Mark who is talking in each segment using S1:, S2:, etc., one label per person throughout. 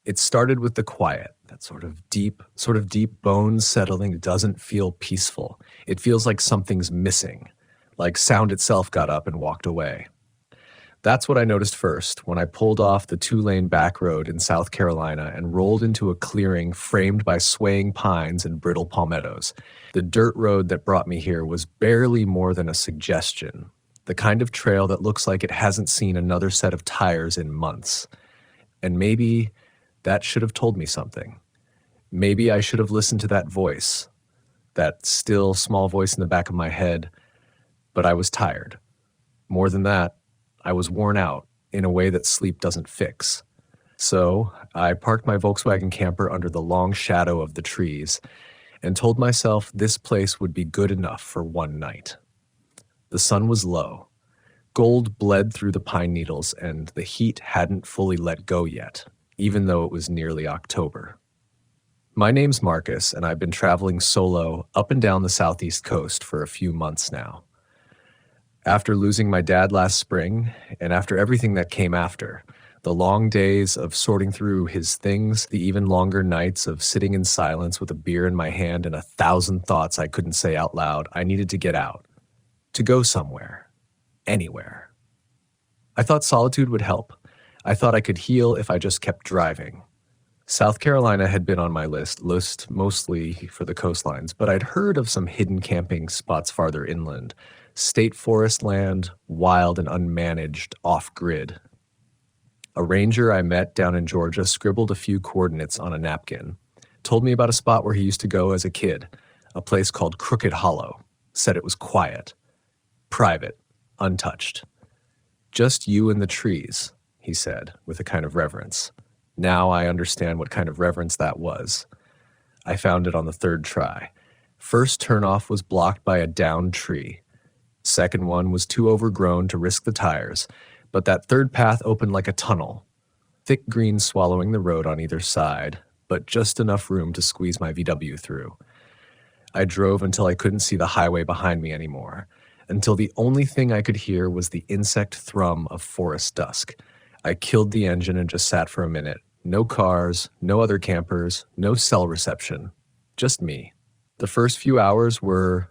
S1: It started with the quiet, that sort of deep bones settling doesn't feel peaceful. It feels like something's missing, like sound itself got up and walked away. That's what I noticed first when I pulled off the two-lane back road in South Carolina and rolled into a clearing framed by swaying pines and brittle palmettos. The dirt road that brought me here was barely more than a suggestion, the kind of trail that looks like it hasn't seen another set of tires in months. And maybe that should have told me something. Maybe I should have listened to that voice, that still small voice in the back of my head, but I was tired. More than that, I was worn out in a way that sleep doesn't fix. So I parked my Volkswagen camper under the long shadow of the trees and told myself this place would be good enough for one night. The sun was low. Gold bled through the pine needles and the heat hadn't fully let go yet, even though it was nearly October. My name's Marcus, and I've been traveling solo up and down the southeast coast for a few months now. After losing my dad last spring, and after everything that came after, the long days of sorting through his things, the even longer nights of sitting in silence with a beer in my hand and 1,000 thoughts I couldn't say out loud, I needed to get out. To go somewhere. Anywhere. I thought solitude would help. I thought I could heal if I just kept driving. South Carolina had been on my list mostly for the coastlines, but I'd heard of some hidden camping spots farther inland. State forest land, wild and unmanaged, off-grid. A ranger I met down in Georgia scribbled a few coordinates on a napkin, told me about a spot where he used to go as a kid, a place called Crooked Hollow, said it was quiet, private, untouched. Just you and the trees, he said, with a kind of reverence. Now I understand what kind of reverence that was. I found it on the third try. First turnoff was blocked by a downed tree. Second one was too overgrown to risk the tires, but that third path opened like a tunnel, thick green swallowing the road on either side, but just enough room to squeeze my VW through. I drove until I couldn't see the highway behind me anymore, until the only thing I could hear was the insect thrum of forest dusk. I killed the engine and just sat for a minute. No cars, no other campers, no cell reception, just me. The first few hours were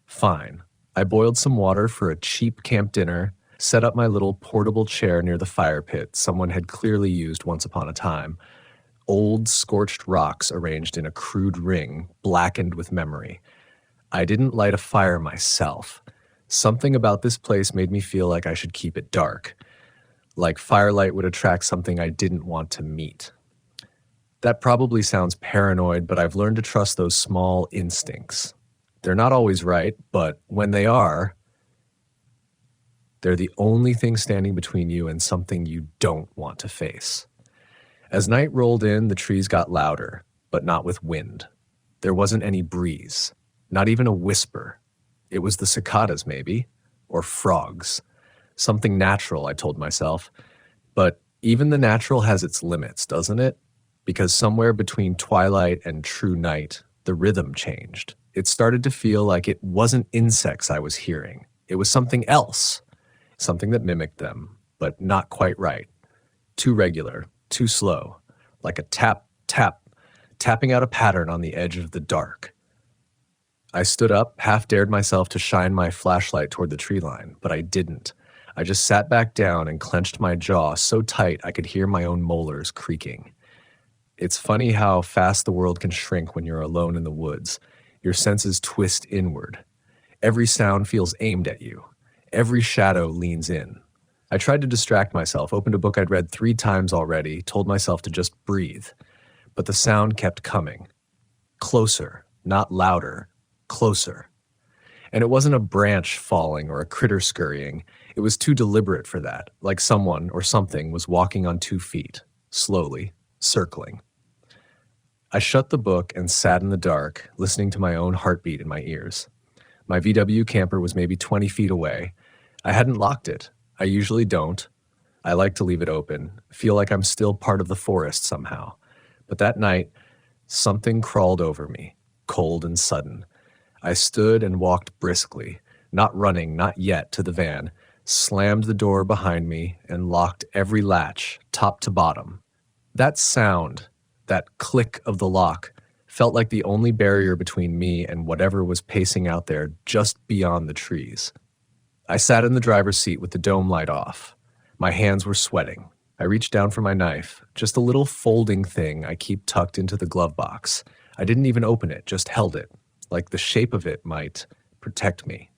S1: fine. I boiled some water for a cheap camp dinner, set up my little portable chair near the fire pit someone had clearly used once upon a time. Old, scorched rocks arranged in a crude ring, blackened with memory. I didn't light a fire myself. Something about this place made me feel like I should keep it dark, like firelight would attract something I didn't want to meet. That probably sounds paranoid, but I've learned to trust those small instincts. They're not always right, but when they are, they're the only thing standing between you and something you don't want to face. As night rolled in, the trees got louder, but not with wind. There wasn't any breeze, not even a whisper. It was the cicadas, maybe, or frogs. Something natural, I told myself. But even the natural has its limits, doesn't it? Because somewhere between twilight and true night, the rhythm changed. It started to feel like it wasn't insects I was hearing. It was something else, something that mimicked them, but not quite right. Too regular, too slow, like a tap, tap, tapping out a pattern on the edge of the dark. I stood up, half dared myself to shine my flashlight toward the tree line, but I didn't. I just sat back down and clenched my jaw so tight I could hear my own molars creaking. It's funny how fast the world can shrink when you're alone in the woods. Your senses twist inward. Every sound feels aimed at you. Every shadow leans in. I tried to distract myself, opened a book I'd read 3 times already, told myself to just breathe. But the sound kept coming. Closer, not louder, closer. And it wasn't a branch falling or a critter scurrying. It was too deliberate for that, like someone or something was walking on 2 feet, slowly, circling. I shut the book and sat in the dark, listening to my own heartbeat in my ears. My VW camper was maybe 20 feet away. I hadn't locked it. I usually don't. I like to leave it open, feel like I'm still part of the forest somehow. But that night, something crawled over me, cold and sudden. I stood and walked briskly, not running, not yet, to the van, slammed the door behind me and locked every latch, top to bottom. That sound, that click of the lock, felt like the only barrier between me and whatever was pacing out there just beyond the trees. I sat in the driver's seat with the dome light off. My hands were sweating. I reached down for my knife, just a little folding thing I keep tucked into the glove box. I didn't even open it, just held it, like the shape of it might protect me.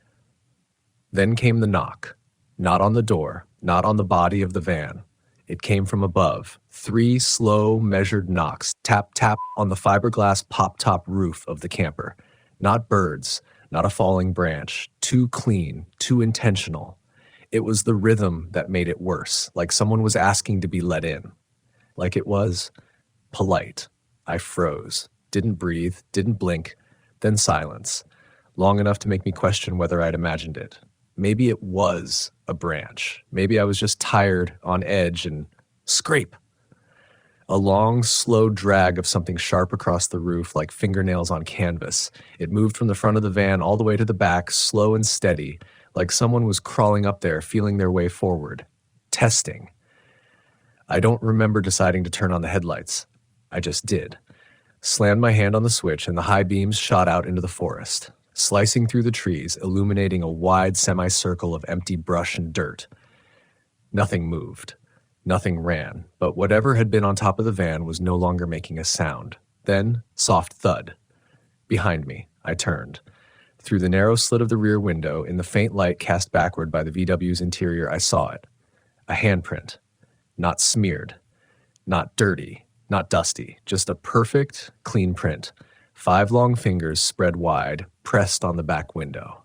S1: Then came the knock. Not on the door, not on the body of the van. It came from above. 3 slow, measured knocks, tap, tap, on the fiberglass pop-top roof of the camper. Not birds, not a falling branch. Too clean, too intentional. It was the rhythm that made it worse, like someone was asking to be let in. Like it was polite. I froze, didn't breathe, didn't blink, then silence, long enough to make me question whether I'd imagined it. Maybe it was a branch. Maybe I was just tired, on edge, and scrape. A long, slow drag of something sharp across the roof like fingernails on canvas. It moved from the front of the van all the way to the back, slow and steady, like someone was crawling up there, feeling their way forward. Testing. I don't remember deciding to turn on the headlights. I just did. Slammed my hand on the switch, and the high beams shot out into the forest, slicing through the trees, illuminating a wide semicircle of empty brush and dirt. Nothing moved. Nothing ran, but whatever had been on top of the van was no longer making a sound. Then, soft thud. Behind me, I turned. Through the narrow slit of the rear window, in the faint light cast backward by the VW's interior, I saw it. A handprint. Not smeared. Not dirty. Not dusty. Just a perfect, clean print. 5 long fingers spread wide, pressed on the back window.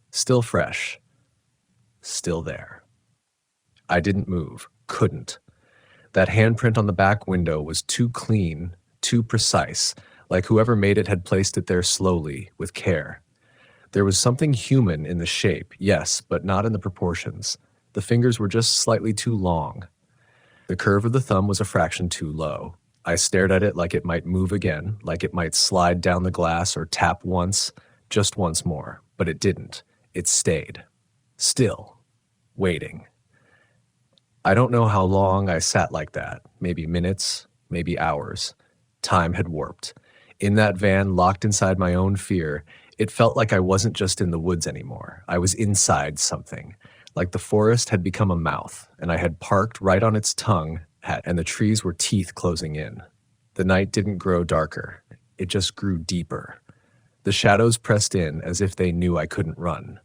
S1: Still fresh. Still there. I didn't move. Couldn't. That handprint on the back window was too clean, too precise, like whoever made it had placed it there slowly, with care. There was something human in the shape, yes, but not in the proportions. The fingers were just slightly too long. The curve of the thumb was a fraction too low. I stared at it like it might move again, like it might slide down the glass or tap once, just once more, but it didn't. It stayed. Still. Waiting. I don't know how long I sat like that, maybe minutes, maybe hours. Time had warped. In that van, locked inside my own fear, it felt like I wasn't just in the woods anymore. I was inside something, like the forest had become a mouth, and I had parked right on its tongue, and the trees were teeth closing in. The night didn't grow darker. It just grew deeper. The shadows pressed in as if they knew I couldn't run,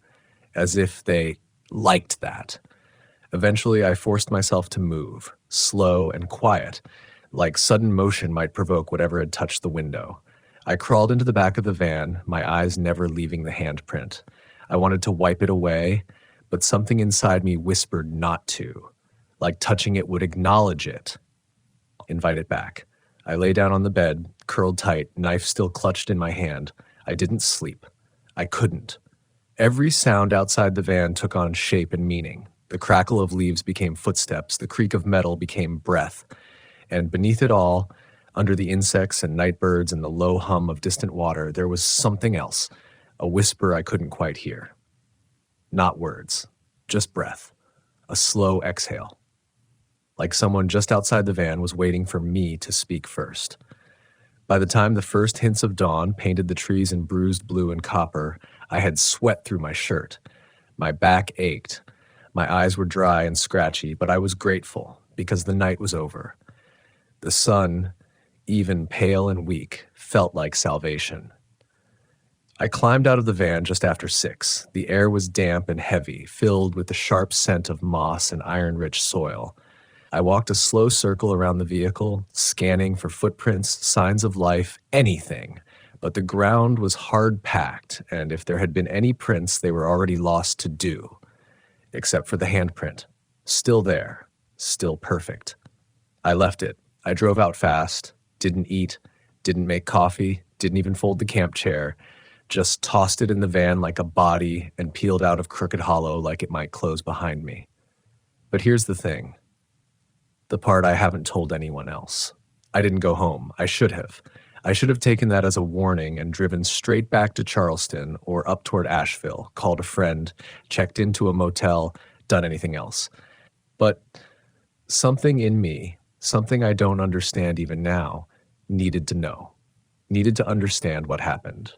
S1: as if they liked that. Eventually, I forced myself to move, slow and quiet, like sudden motion might provoke whatever had touched the window. I crawled into the back of the van, my eyes never leaving the handprint. I wanted to wipe it away, but something inside me whispered not to, like touching it would acknowledge it. Invite it back. I lay down on the bed, curled tight, knife still clutched in my hand. I didn't sleep. I couldn't. Every sound outside the van took on shape and meaning. The crackle of leaves became footsteps, the creak of metal became breath, and beneath it all, under the insects and night birds and the low hum of distant water, there was something else, a whisper I couldn't quite hear. Not words, just breath, a slow exhale. Like someone just outside the van was waiting for me to speak first. By the time the first hints of dawn painted the trees in bruised blue and copper, I had sweat through my shirt. My back ached. My eyes were dry and scratchy, but I was grateful because the night was over. The sun, even pale and weak, felt like salvation. I climbed out of the van just after 6. The air was damp and heavy, filled with the sharp scent of moss and iron-rich soil. I walked a slow circle around the vehicle, scanning for footprints, signs of life, anything. But the ground was hard-packed, and if there had been any prints, they were already lost to dew. Except for the handprint. Still there. Still perfect. I left it. I drove out fast, didn't eat, didn't make coffee, didn't even fold the camp chair, just tossed it in the van like a body and peeled out of Crooked Hollow like it might close behind me. But here's the thing. The part I haven't told anyone else. I didn't go home. I should have. I should have taken that as a warning and driven straight back to Charleston or up toward Asheville, called a friend, checked into a motel, done anything else. But something in me, Something I don't understand even now, needed to know, needed to understand what happened.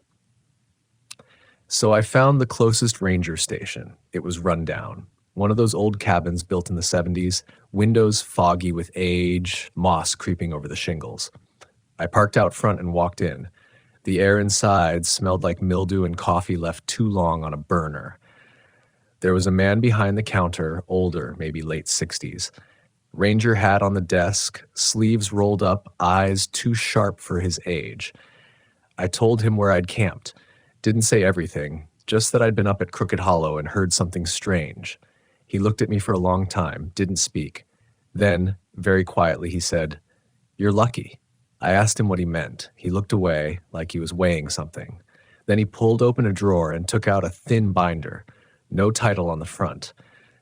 S1: So I found the closest ranger station. It was run down. One of those old cabins built in the 70s, windows foggy with age, moss creeping over the shingles. I parked out front and walked in. The air inside smelled like mildew and coffee left too long on a burner. There was a man behind the counter, older, maybe late 60s. Ranger hat on the desk, sleeves rolled up, eyes too sharp for his age. I told him where I'd camped. Didn't say everything, just that I'd been up at Crooked Hollow and heard something strange. He looked at me for a long time, didn't speak. Then, very quietly, he said, "You're lucky." I asked him what he meant. He looked away, like he was weighing something. Then he pulled open a drawer and took out a thin binder. No title on the front,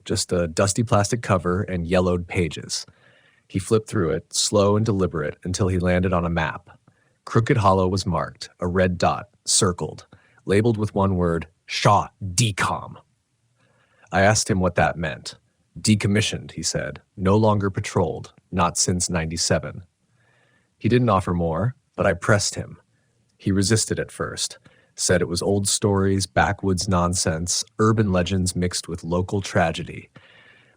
S1: just a dusty plastic cover and yellowed pages. He flipped through it, slow and deliberate, until he landed on a map. Crooked Hollow was marked, a red dot, circled, labeled with one word, Shaw Decom. I asked him what that meant. Decommissioned, he said, no longer patrolled, not since '97. He didn't offer more, but I pressed him. He resisted at first, said it was old stories, backwoods nonsense, urban legends mixed with local tragedy.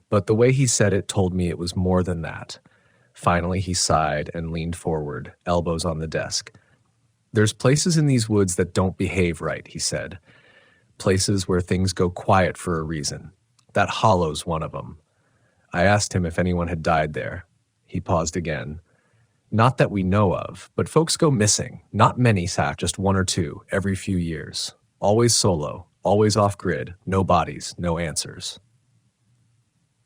S1: But the way he said it told me it was more than that. Finally, he sighed and leaned forward, elbows on the desk. "There's places in these woods that don't behave right," he said. "Places where things go quiet for a reason. That hollow's one of them." I asked him if anyone had died there. He paused again. "Not that we know of, but folks go missing. Not many, Sack, just one or two, every few years. Always solo, always off-grid, no bodies, no answers."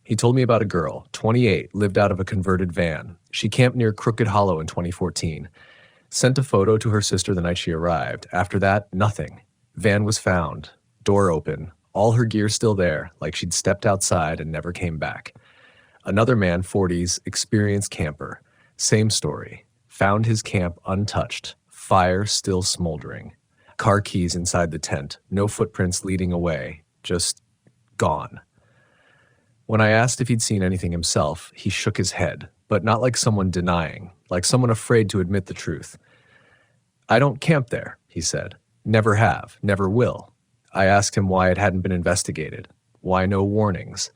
S1: He told me about a girl, 28, lived out of a converted van. She camped near Crooked Hollow in 2014. Sent a photo to her sister the night she arrived. After that, nothing. Van was found, door open, all her gear still there, like she'd stepped outside and never came back. Another man, 40s, experienced camper. Same story. Found his camp untouched, fire still smoldering. Car keys inside the tent, no footprints leading away, just gone. When I asked if he'd seen anything himself, he shook his head, but not like someone denying, like someone afraid to admit the truth. "I don't camp there," he said. "Never have, never will." I asked him why it hadn't been investigated. Why no warnings?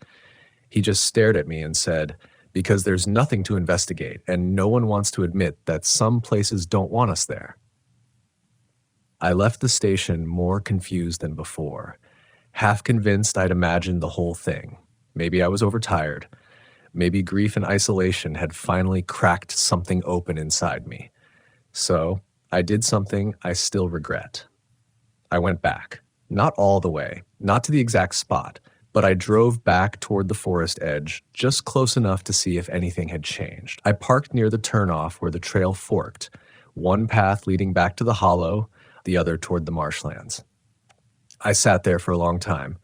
S1: He just stared at me and said, "Because there's nothing to investigate, and no one wants to admit that some places don't want us there." I left the station more confused than before, half convinced I'd imagined the whole thing. Maybe I was overtired. Maybe grief and isolation had finally cracked something open inside me. So I did something I still regret. I went back. Not all the way, not to the exact spot, but I drove back toward the forest edge, just close enough to see if anything had changed. I parked near the turnoff where the trail forked, one path leading back to the hollow, the other toward the marshlands. I sat there for a long time.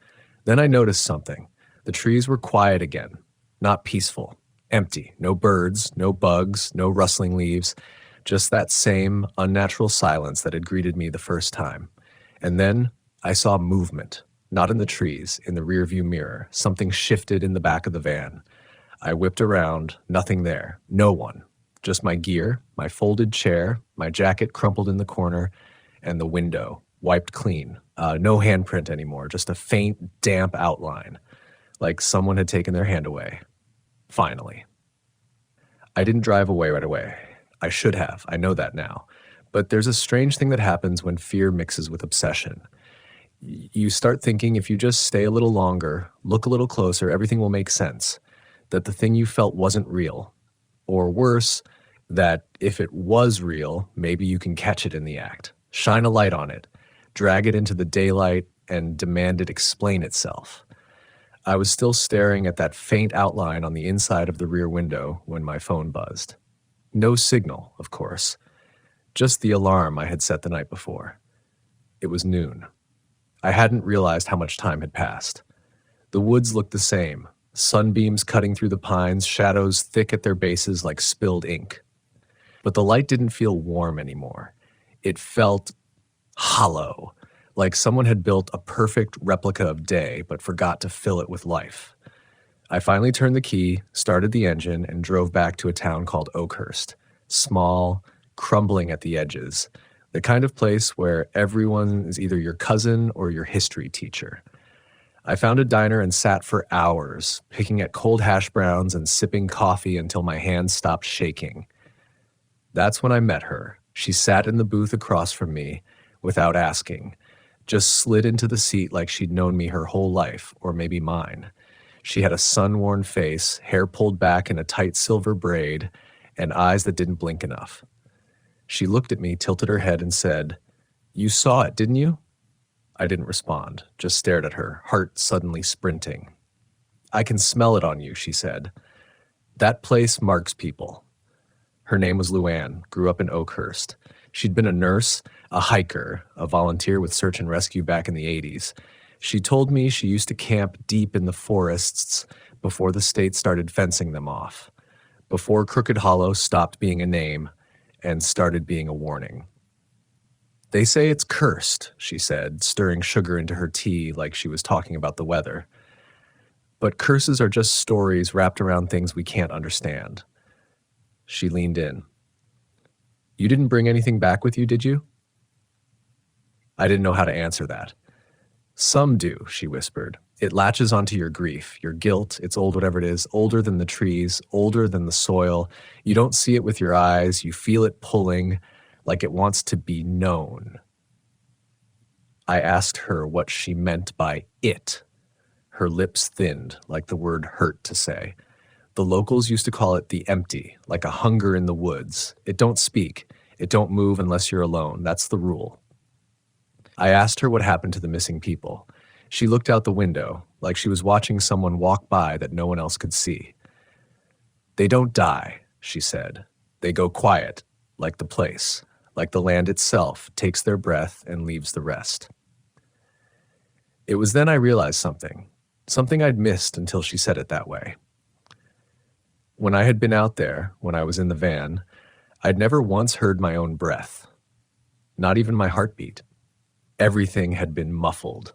S1: Then I noticed something. The trees were quiet again, not peaceful, empty, no birds, no bugs, no rustling leaves, just that same unnatural silence that had greeted me the first time. And then I saw movement, not in the trees, in the rearview mirror. Something shifted in the back of the van. I whipped around, nothing there, no one, just my gear, my folded chair, my jacket crumpled in the corner, and the window, wiped clean. No handprint anymore, just a faint, damp outline, like someone had taken their hand away. Finally. I didn't drive away right away. I should have, I know that now. But there's a strange thing that happens when fear mixes with obsession. You start thinking if you just stay a little longer, look a little closer, everything will make sense. That the thing you felt wasn't real. Or worse, that if it was real, maybe you can catch it in the act. Shine a light on it, drag it into the daylight, and demand it explain itself. I was still staring at that faint outline on the inside of the rear window when my phone buzzed. No signal, of course. Just the alarm I had set the night before. It was noon. I hadn't realized how much time had passed. The woods looked the same, sunbeams cutting through the pines, shadows thick at their bases like spilled ink. But the light didn't feel warm anymore. It felt hollow, like someone had built a perfect replica of day but forgot to fill it with life. I finally turned the key, started the engine, and drove back to a town called Oakhurst. Small, crumbling at the edges. The kind of place where everyone is either your cousin or your history teacher. I found a diner and sat for hours, picking at cold hash browns and sipping coffee until my hands stopped shaking. That's when I met her. She sat in the booth across from me without asking, just slid into the seat like she'd known me her whole life, or maybe mine. She had a sun-worn face, hair pulled back in a tight silver braid, and eyes that didn't blink enough. She looked at me, tilted her head, and said, "You saw it, didn't you?" I didn't respond, just stared at her, heart suddenly sprinting. "I can smell it on you," she said. "That place marks people." Her name was Luann, grew up in Oakhurst. She'd been a nurse, a hiker, a volunteer with search and rescue back in the 80s. She told me she used to camp deep in the forests before the state started fencing them off, before Crooked Hollow stopped being a name and started being a warning. "They say it's cursed," she said, stirring sugar into her tea like she was talking about the weather. "But curses are just stories wrapped around things we can't understand." She leaned in. "You didn't bring anything back with you, did you?" I didn't know how to answer that. "Some do," she whispered. "It latches onto your grief, your guilt, it's old whatever it is, older than the trees, older than the soil. You don't see it with your eyes, you feel it pulling, like it wants to be known." I asked her what she meant by it. Her lips thinned, like the word hurt to say. The locals used to call it the empty, like a hunger in the woods. It don't speak, it don't move unless you're alone, that's the rule. I asked her what happened to the missing people. She looked out the window, like she was watching someone walk by that no one else could see. "They don't die," she said. "They go quiet, like the place, like the land itself takes their breath and leaves the rest." It was then I realized something I'd missed until she said it that way. When I had been out there, when I was in the van, I'd never once heard my own breath, not even my heartbeat. Everything had been muffled,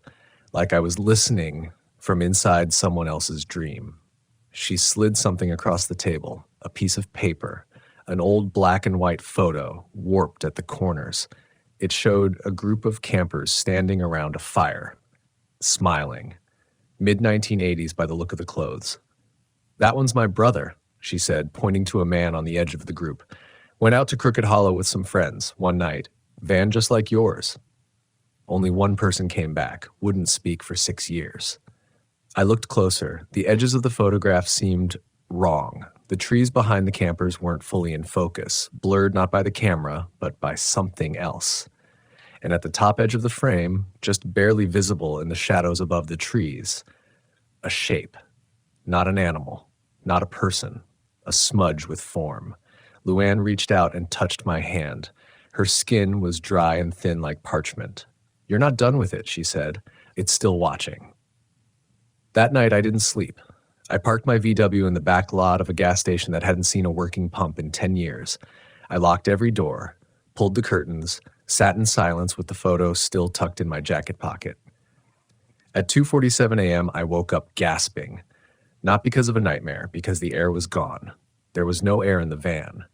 S1: like I was listening from inside someone else's dream. She slid something across the table, a piece of paper, an old black and white photo, warped at the corners. It showed a group of campers standing around a fire, smiling. Mid-1980s by the look of the clothes. "That one's my brother," she said, pointing to a man on the edge of the group. "Went out to Crooked Hollow with some friends one night. Van just like yours." Only one person came back, wouldn't speak for 6 years. I looked closer. The edges of the photograph seemed wrong. The trees behind the campers weren't fully in focus, blurred not by the camera, but by something else. And at the top edge of the frame, just barely visible in the shadows above the trees, a shape. Not an animal, not a person, a smudge with form. Luann reached out and touched my hand. Her skin was dry and thin like parchment. "You're not done with it," she said. "It's still watching." That night I didn't sleep. I parked my VW in the back lot of a gas station that hadn't seen a working pump in 10 years. I locked every door, pulled the curtains, sat in silence with the photo still tucked in my jacket pocket. At 2:47 a.m., I woke up gasping. Not because of a nightmare, because the air was gone. There was no air in the van.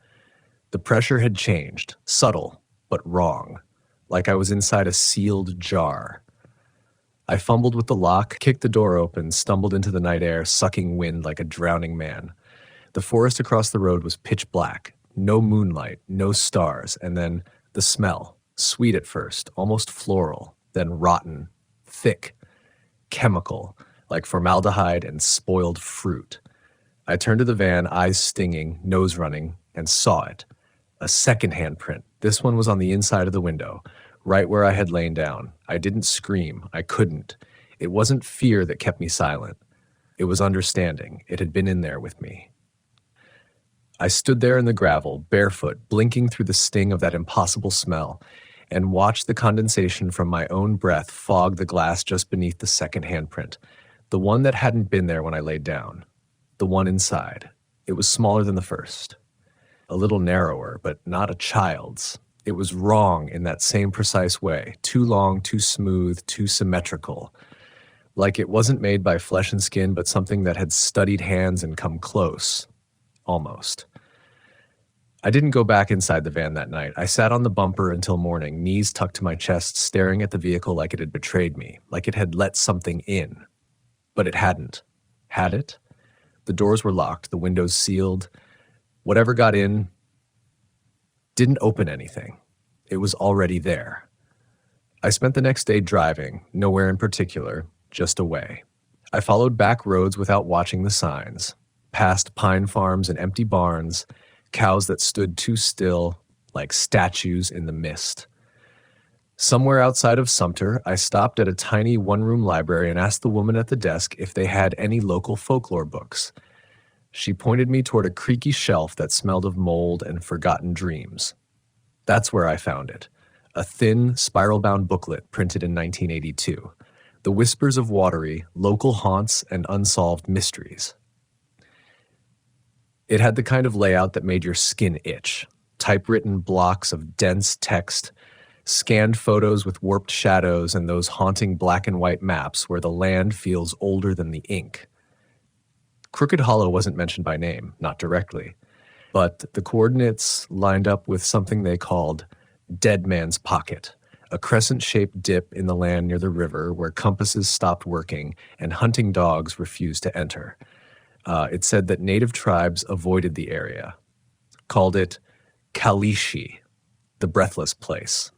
S1: The pressure had changed, subtle, but wrong, like I was inside a sealed jar. I fumbled with the lock, kicked the door open, stumbled into the night air, sucking wind like a drowning man. The forest across the road was pitch black, no moonlight, no stars, and then the smell, sweet at first, almost floral, then rotten, thick, chemical, like formaldehyde and spoiled fruit. I turned to the van, eyes stinging, nose running, and saw it. A second handprint. This one was on the inside of the window, right where I had lain down. I didn't scream. I couldn't. It wasn't fear that kept me silent. It was understanding. It had been in there with me. I stood there in the gravel, barefoot, blinking through the sting of that impossible smell, and watched the condensation from my own breath fog the glass just beneath the second handprint, the one that hadn't been there when I laid down, the one inside. It was smaller than the first, a little narrower, but not a child's. It was wrong in that same precise way, too long, too smooth, too symmetrical. Like it wasn't made by flesh and skin, but something that had studied hands and come close. Almost. I didn't go back inside the van that night. I sat on the bumper until morning, knees tucked to my chest, staring at the vehicle like it had betrayed me, like it had let something in. But it hadn't. Had it? The doors were locked, the windows sealed. Whatever got in didn't open anything. It was already there. I spent the next day driving, nowhere in particular, just away. I followed back roads without watching the signs, past pine farms and empty barns, cows that stood too still, like statues in the mist. Somewhere outside of Sumter, I stopped at a tiny one-room library and asked the woman at the desk if they had any local folklore books. She pointed me toward a creaky shelf that smelled of mold and forgotten dreams. That's where I found it. A thin, spiral-bound booklet printed in 1982. The Whispers of Watery, Local Haunts and Unsolved Mysteries. It had the kind of layout that made your skin itch. Typewritten blocks of dense text, scanned photos with warped shadows, and those haunting black and white maps where the land feels older than the ink. Crooked Hollow wasn't mentioned by name, not directly, but the coordinates lined up with something they called Dead Man's Pocket, a crescent-shaped dip in the land near the river where compasses stopped working and hunting dogs refused to enter. It said that native tribes avoided the area, called it Kalishi, the breathless place.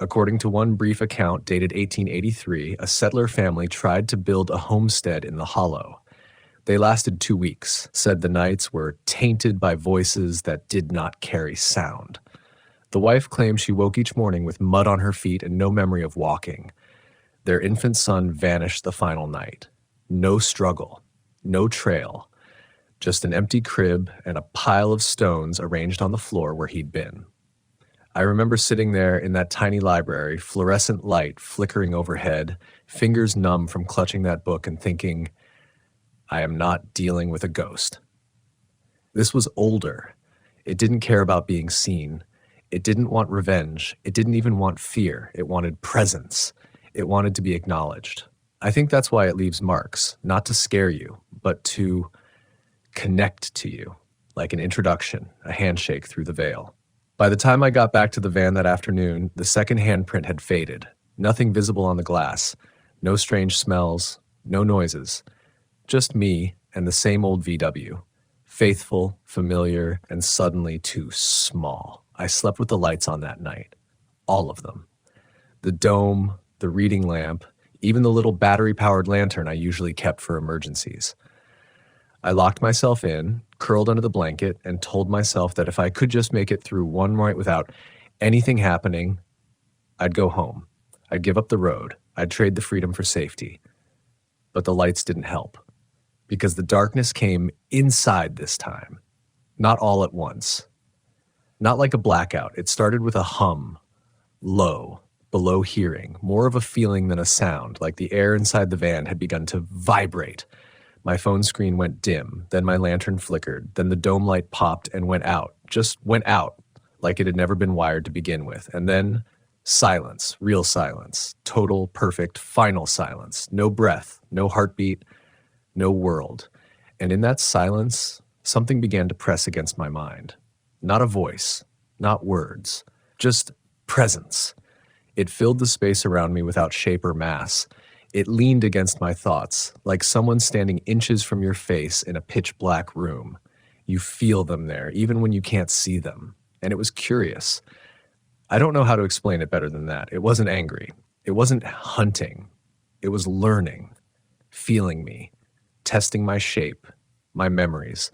S1: According to one brief account dated 1883, a settler family tried to build a homestead in the hollow. They lasted 2 weeks, said the nights were tainted by voices that did not carry sound. The wife claimed she woke each morning with mud on her feet and no memory of walking. Their infant son vanished the final night. No struggle, no trail, just an empty crib and a pile of stones arranged on the floor where he'd been. I remember sitting there in that tiny library, fluorescent light flickering overhead, fingers numb from clutching that book and thinking, I am not dealing with a ghost. This was older. It didn't care about being seen. It didn't want revenge. It didn't even want fear. It wanted presence. It wanted to be acknowledged. I think that's why it leaves marks, not to scare you, but to connect to you, like an introduction, a handshake through the veil. By the time I got back to the van that afternoon, the second handprint had faded. Nothing visible on the glass. No strange smells. No noises. Just me and the same old VW. Faithful, familiar, and suddenly too small. I slept with the lights on that night. All of them. The dome, the reading lamp, even the little battery-powered lantern I usually kept for emergencies. I locked myself in, curled under the blanket, and told myself that if I could just make it through one night without anything happening, I'd go home. I'd give up the road. I'd trade the freedom for safety. But the lights didn't help, because the darkness came inside this time, not all at once. Not like a blackout. It started with a hum, low, below hearing, more of a feeling than a sound, like the air inside the van had begun to vibrate. My phone screen went dim, then my lantern flickered, then the dome light popped and went out, just went out, like it had never been wired to begin with. And then silence, real silence, total, perfect, final silence. No breath, no heartbeat, no world. And in that silence, something began to press against my mind. Not a voice, not words, just presence. It filled the space around me without shape or mass. It leaned against my thoughts, like someone standing inches from your face in a pitch-black room. You feel them there, even when you can't see them. And it was curious. I don't know how to explain it better than that. It wasn't angry. It wasn't hunting. It was learning, feeling me, testing my shape, my memories.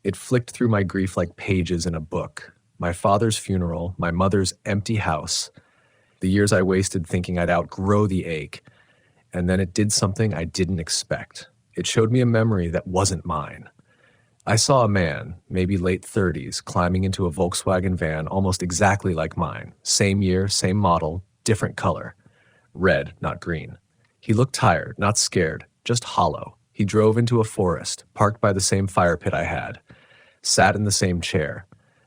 S1: It flicked through my grief like pages in a book. My father's funeral, my mother's empty house, the years I wasted thinking I'd outgrow the ache. And then it did something I didn't expect. It showed me a memory that wasn't mine. I saw a man, maybe late 30s, climbing into a Volkswagen van almost exactly like mine. Same year, same model, different color. Red, not green. He looked tired, not scared, just hollow. He drove into a forest, parked by the same fire pit I had, sat in the same chair,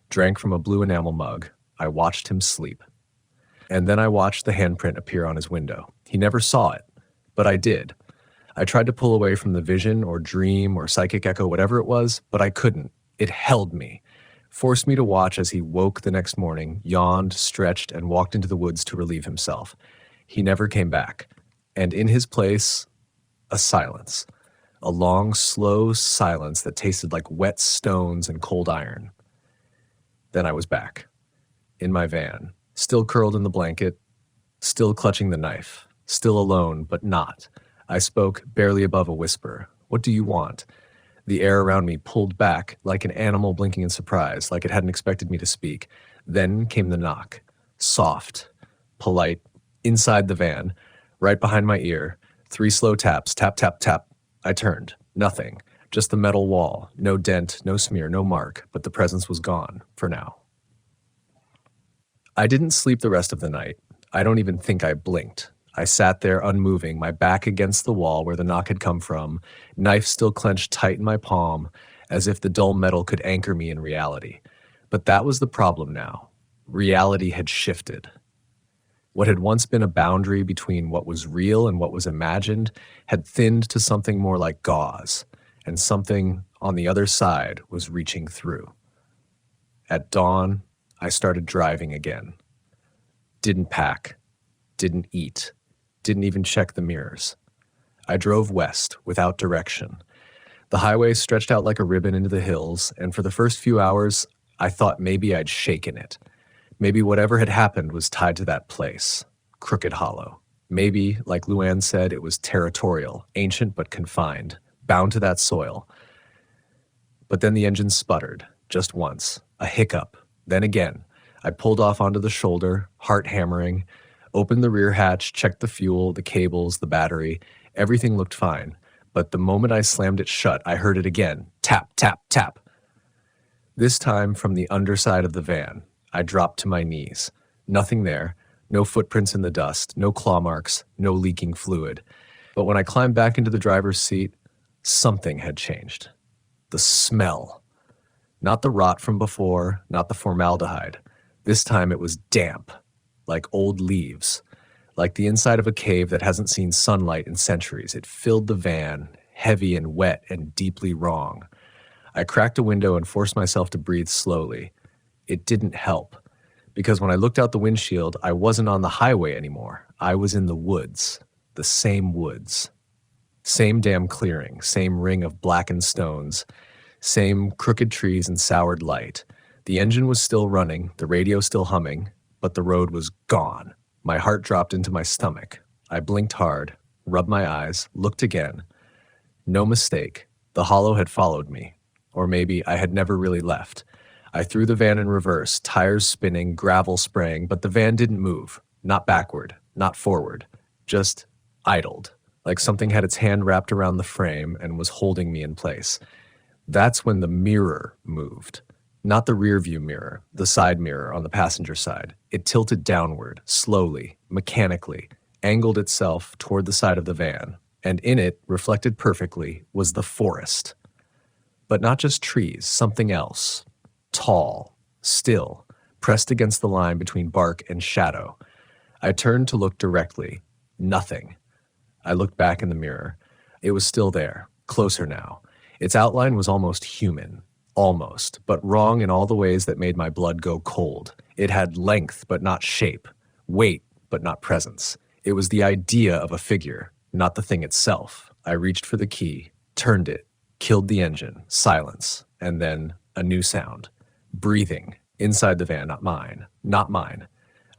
S1: drank from a blue enamel mug. I watched him sleep. And then I watched the handprint appear on his window. He never saw it, but I did. I tried to pull away from the vision or dream or psychic echo, whatever it was, but I couldn't. It held me, forced me to watch as he woke the next morning, yawned, stretched, and walked into the woods to relieve himself. He never came back. And in his place, a silence. A long, slow silence that tasted like wet stones and cold iron. Then I was back, in my van, still curled in the blanket, still clutching the knife, still alone, but not. I spoke barely above a whisper. "What do you want?" The air around me pulled back like an animal blinking in surprise, like it hadn't expected me to speak. Then came the knock. Soft, polite, inside the van, right behind my ear. 3 slow taps, tap, tap, tap. I turned. Nothing. Just the metal wall. No dent, no smear, no mark, but the presence was gone, for now. I didn't sleep the rest of the night. I don't even think I blinked. I sat there unmoving, my back against the wall where the knock had come from, knife still clenched tight in my palm, as if the dull metal could anchor me in reality. But that was the problem now. Reality had shifted. What had once been a boundary between what was real and what was imagined had thinned to something more like gauze, and something on the other side was reaching through. At dawn, I started driving again. Didn't pack, didn't eat, didn't even check the mirrors. I drove west without direction. The highway stretched out like a ribbon into the hills, and for the first few hours, I thought maybe I'd shaken it. Maybe whatever had happened was tied to that place, Crooked Hollow. Maybe, like Luann said, it was territorial, ancient but confined, bound to that soil. But then the engine sputtered, just once, a hiccup, then again. I pulled off onto the shoulder, heart hammering, opened the rear hatch, checked the fuel, the cables, the battery. Everything looked fine. But the moment I slammed it shut, I heard it again. Tap, tap, tap. This time from the underside of the van. I dropped to my knees. Nothing there. No footprints in the dust. No claw marks. No leaking fluid. But when I climbed back into the driver's seat, something had changed. The smell. Not the rot from before, not the formaldehyde. This time it was damp, like old leaves, like the inside of a cave that hasn't seen sunlight in centuries. It filled the van, heavy and wet and deeply wrong. I cracked a window and forced myself to breathe slowly. It didn't help, because when I looked out the windshield, I wasn't on the highway anymore. I was in the woods, the same woods. Same damn clearing, same ring of blackened stones, same crooked trees and soured light. The engine was still running, the radio still humming, but the road was gone. My heart dropped into my stomach. I blinked hard, rubbed my eyes, looked again. No mistake, the hollow had followed me. Or maybe I had never really left. I threw the van in reverse, tires spinning, gravel spraying, but the van didn't move. Not backward, not forward. Just idled, like something had its hand wrapped around the frame and was holding me in place. That's when the mirror moved. Not the rearview mirror, the side mirror on the passenger side. It tilted downward, slowly, mechanically, angled itself toward the side of the van, and in it, reflected perfectly, was the forest. But not just trees, something else. Tall, still, pressed against the line between bark and shadow. I turned to look directly. Nothing. I looked back in the mirror. It was still there, closer now. Its outline was almost human. Almost, but wrong in all the ways that made my blood go cold. It had length, but not shape. Weight, but not presence. It was the idea of a figure, not the thing itself. I reached for the key, turned it, killed the engine, silence, and then a new sound. Breathing, inside the van, not mine, not mine.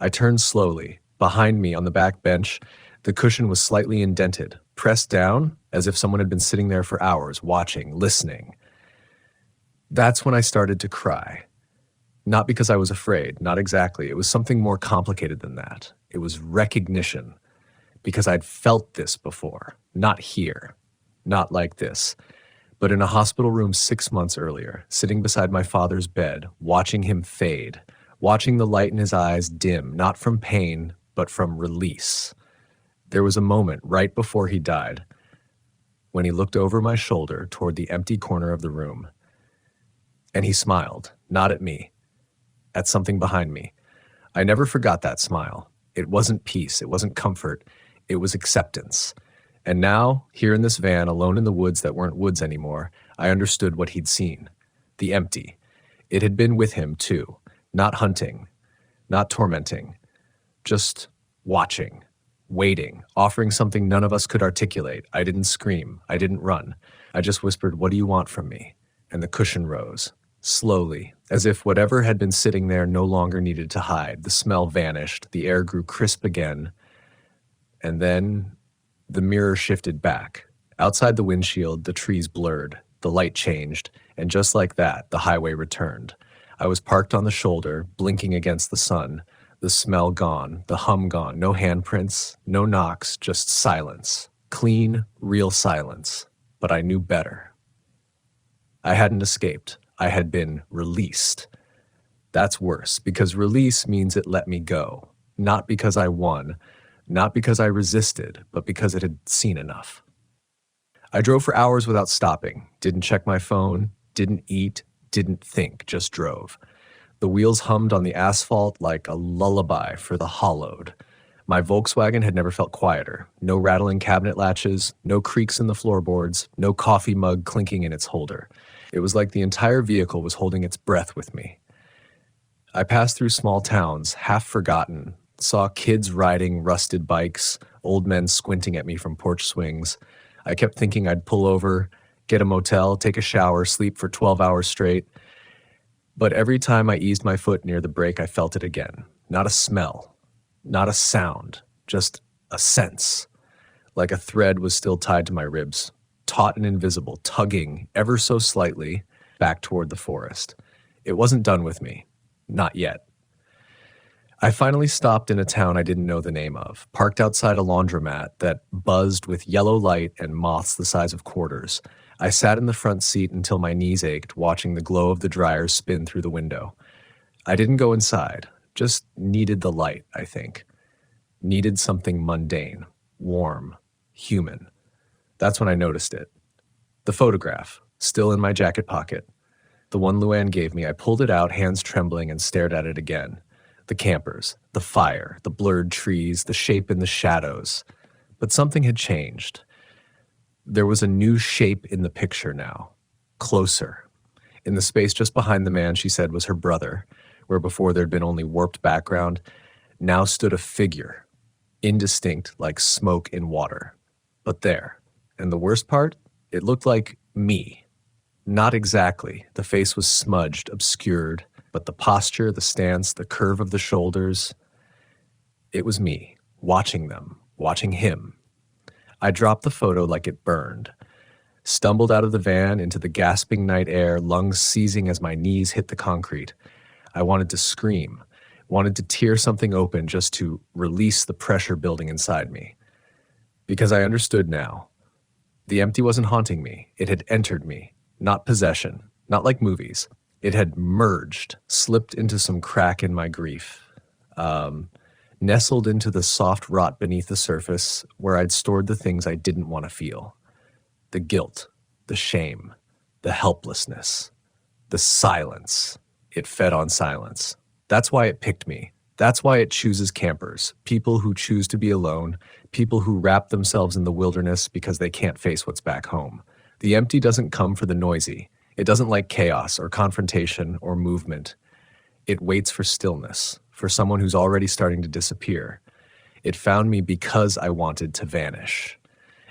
S1: I turned slowly. Behind me on the back bench, the cushion was slightly indented, pressed down as if someone had been sitting there for hours, watching, listening. That's when I started to cry. Not because I was afraid, not exactly. It was something more complicated than that. It was recognition. Because I'd felt this before. Not here. Not like this. But in a hospital room 6 months earlier, sitting beside my father's bed, watching him fade, watching the light in his eyes dim, not from pain, but from release. There was a moment right before he died when he looked over my shoulder toward the empty corner of the room. And he smiled, not at me, at something behind me. I never forgot that smile. It wasn't peace, it wasn't comfort, it was acceptance. And now, here in this van, alone in the woods that weren't woods anymore, I understood what he'd seen. The empty. It had been with him, too. Not hunting. Not tormenting. Just watching. Waiting. Offering something none of us could articulate. I didn't scream. I didn't run. I just whispered, "What do you want from me?" And the cushion rose. Slowly, as if whatever had been sitting there no longer needed to hide. The smell vanished. The air grew crisp again. And then the mirror shifted back. Outside the windshield, the trees blurred. The light changed. And just like that, the highway returned. I was parked on the shoulder, blinking against the sun. The smell gone. The hum gone. No handprints. No knocks. Just silence. Clean, real silence. But I knew better. I hadn't escaped. I had been released. That's worse, because release means it let me go. Not because I won, not because I resisted, but because it had seen enough. I drove for hours without stopping, didn't check my phone, didn't eat, didn't think, just drove. The wheels hummed on the asphalt like a lullaby for the hollowed. My Volkswagen had never felt quieter. No rattling cabinet latches, no creaks in the floorboards, no coffee mug clinking in its holder. It was like the entire vehicle was holding its breath with me. I passed through small towns, half forgotten, saw kids riding rusted bikes, old men squinting at me from porch swings. I kept thinking I'd pull over, get a motel, take a shower, sleep for 12 hours straight. But every time I eased my foot near the brake, I felt it again. Not a smell, not a sound, just a sense. Like a thread was still tied to my ribs, taut and invisible, tugging ever so slightly back toward the forest. It wasn't done with me. Not yet. I finally stopped in a town I didn't know the name of, parked outside a laundromat that buzzed with yellow light and moths the size of quarters. I sat in the front seat until my knees ached, watching the glow of the dryers spin through the window. I didn't go inside, just needed the light, I think. Needed something mundane, warm, human. That's when I noticed it. The photograph, still in my jacket pocket. The one Luann gave me, I pulled it out, hands trembling, and stared at it again. The campers, the fire, the blurred trees, the shape in the shadows. But something had changed. There was a new shape in the picture now. Closer. In the space just behind the man she said was her brother, where before there'd been only warped background, now stood a figure. Indistinct, like smoke in water. But there. And the worst part? It looked like me. Not exactly. The face was smudged, obscured, but the posture, the stance, the curve of the shoulders, it was me, watching them, watching him. I dropped the photo like it burned, stumbled out of the van into the gasping night air, lungs seizing as my knees hit the concrete. I wanted to scream, wanted to tear something open just to release the pressure building inside me. Because I understood now. The empty wasn't haunting me. It had entered me, not possession, not like movies. It had merged, slipped into some crack in my grief, nestled into the soft rot beneath the surface where I'd stored the things I didn't want to feel. The guilt, the shame, the helplessness, the silence. It fed on silence. That's why it picked me. That's why it chooses campers, people who choose to be alone, people who wrap themselves in the wilderness because they can't face what's back home. The empty doesn't come for the noisy. It doesn't like chaos or confrontation or movement. It waits for stillness, for someone who's already starting to disappear. It found me because I wanted to vanish.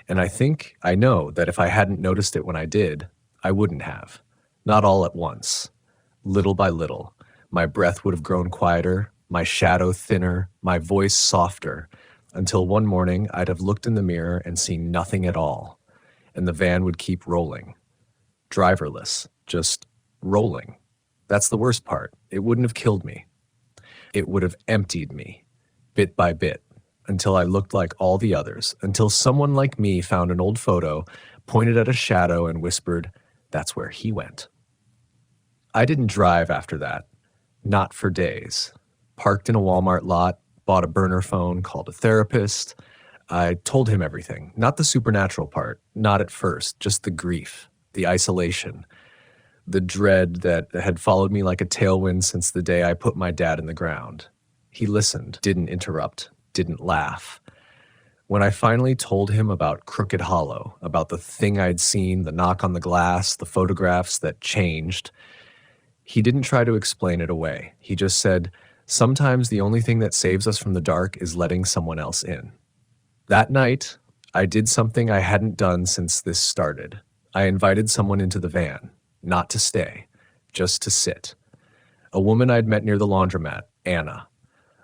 S1: And I know that if I hadn't noticed it when I did, I wouldn't have. Not all at once. Little by little, my breath would have grown quieter, my shadow thinner, my voice softer, until one morning I'd have looked in the mirror and seen nothing at all, and the van would keep rolling. Driverless, just rolling. That's the worst part. It wouldn't have killed me. It would have emptied me, bit by bit, until I looked like all the others, until someone like me found an old photo, pointed at a shadow, and whispered, "That's where he went." I didn't drive after that. Not for days. Parked in a Walmart lot, bought a burner phone, called a therapist. I told him everything. Not the supernatural part, not at first, just the grief. The isolation, the dread that had followed me like a tailwind since the day I put my dad in the ground. He listened, didn't interrupt, didn't laugh. When I finally told him about Crooked Hollow, about the thing I'd seen, the knock on the glass, the photographs that changed, he didn't try to explain it away. He just said, "Sometimes the only thing that saves us from the dark is letting someone else in." That night, I did something I hadn't done since this started. I invited someone into the van, not to stay, just to sit. A woman I'd met near the laundromat, Anna,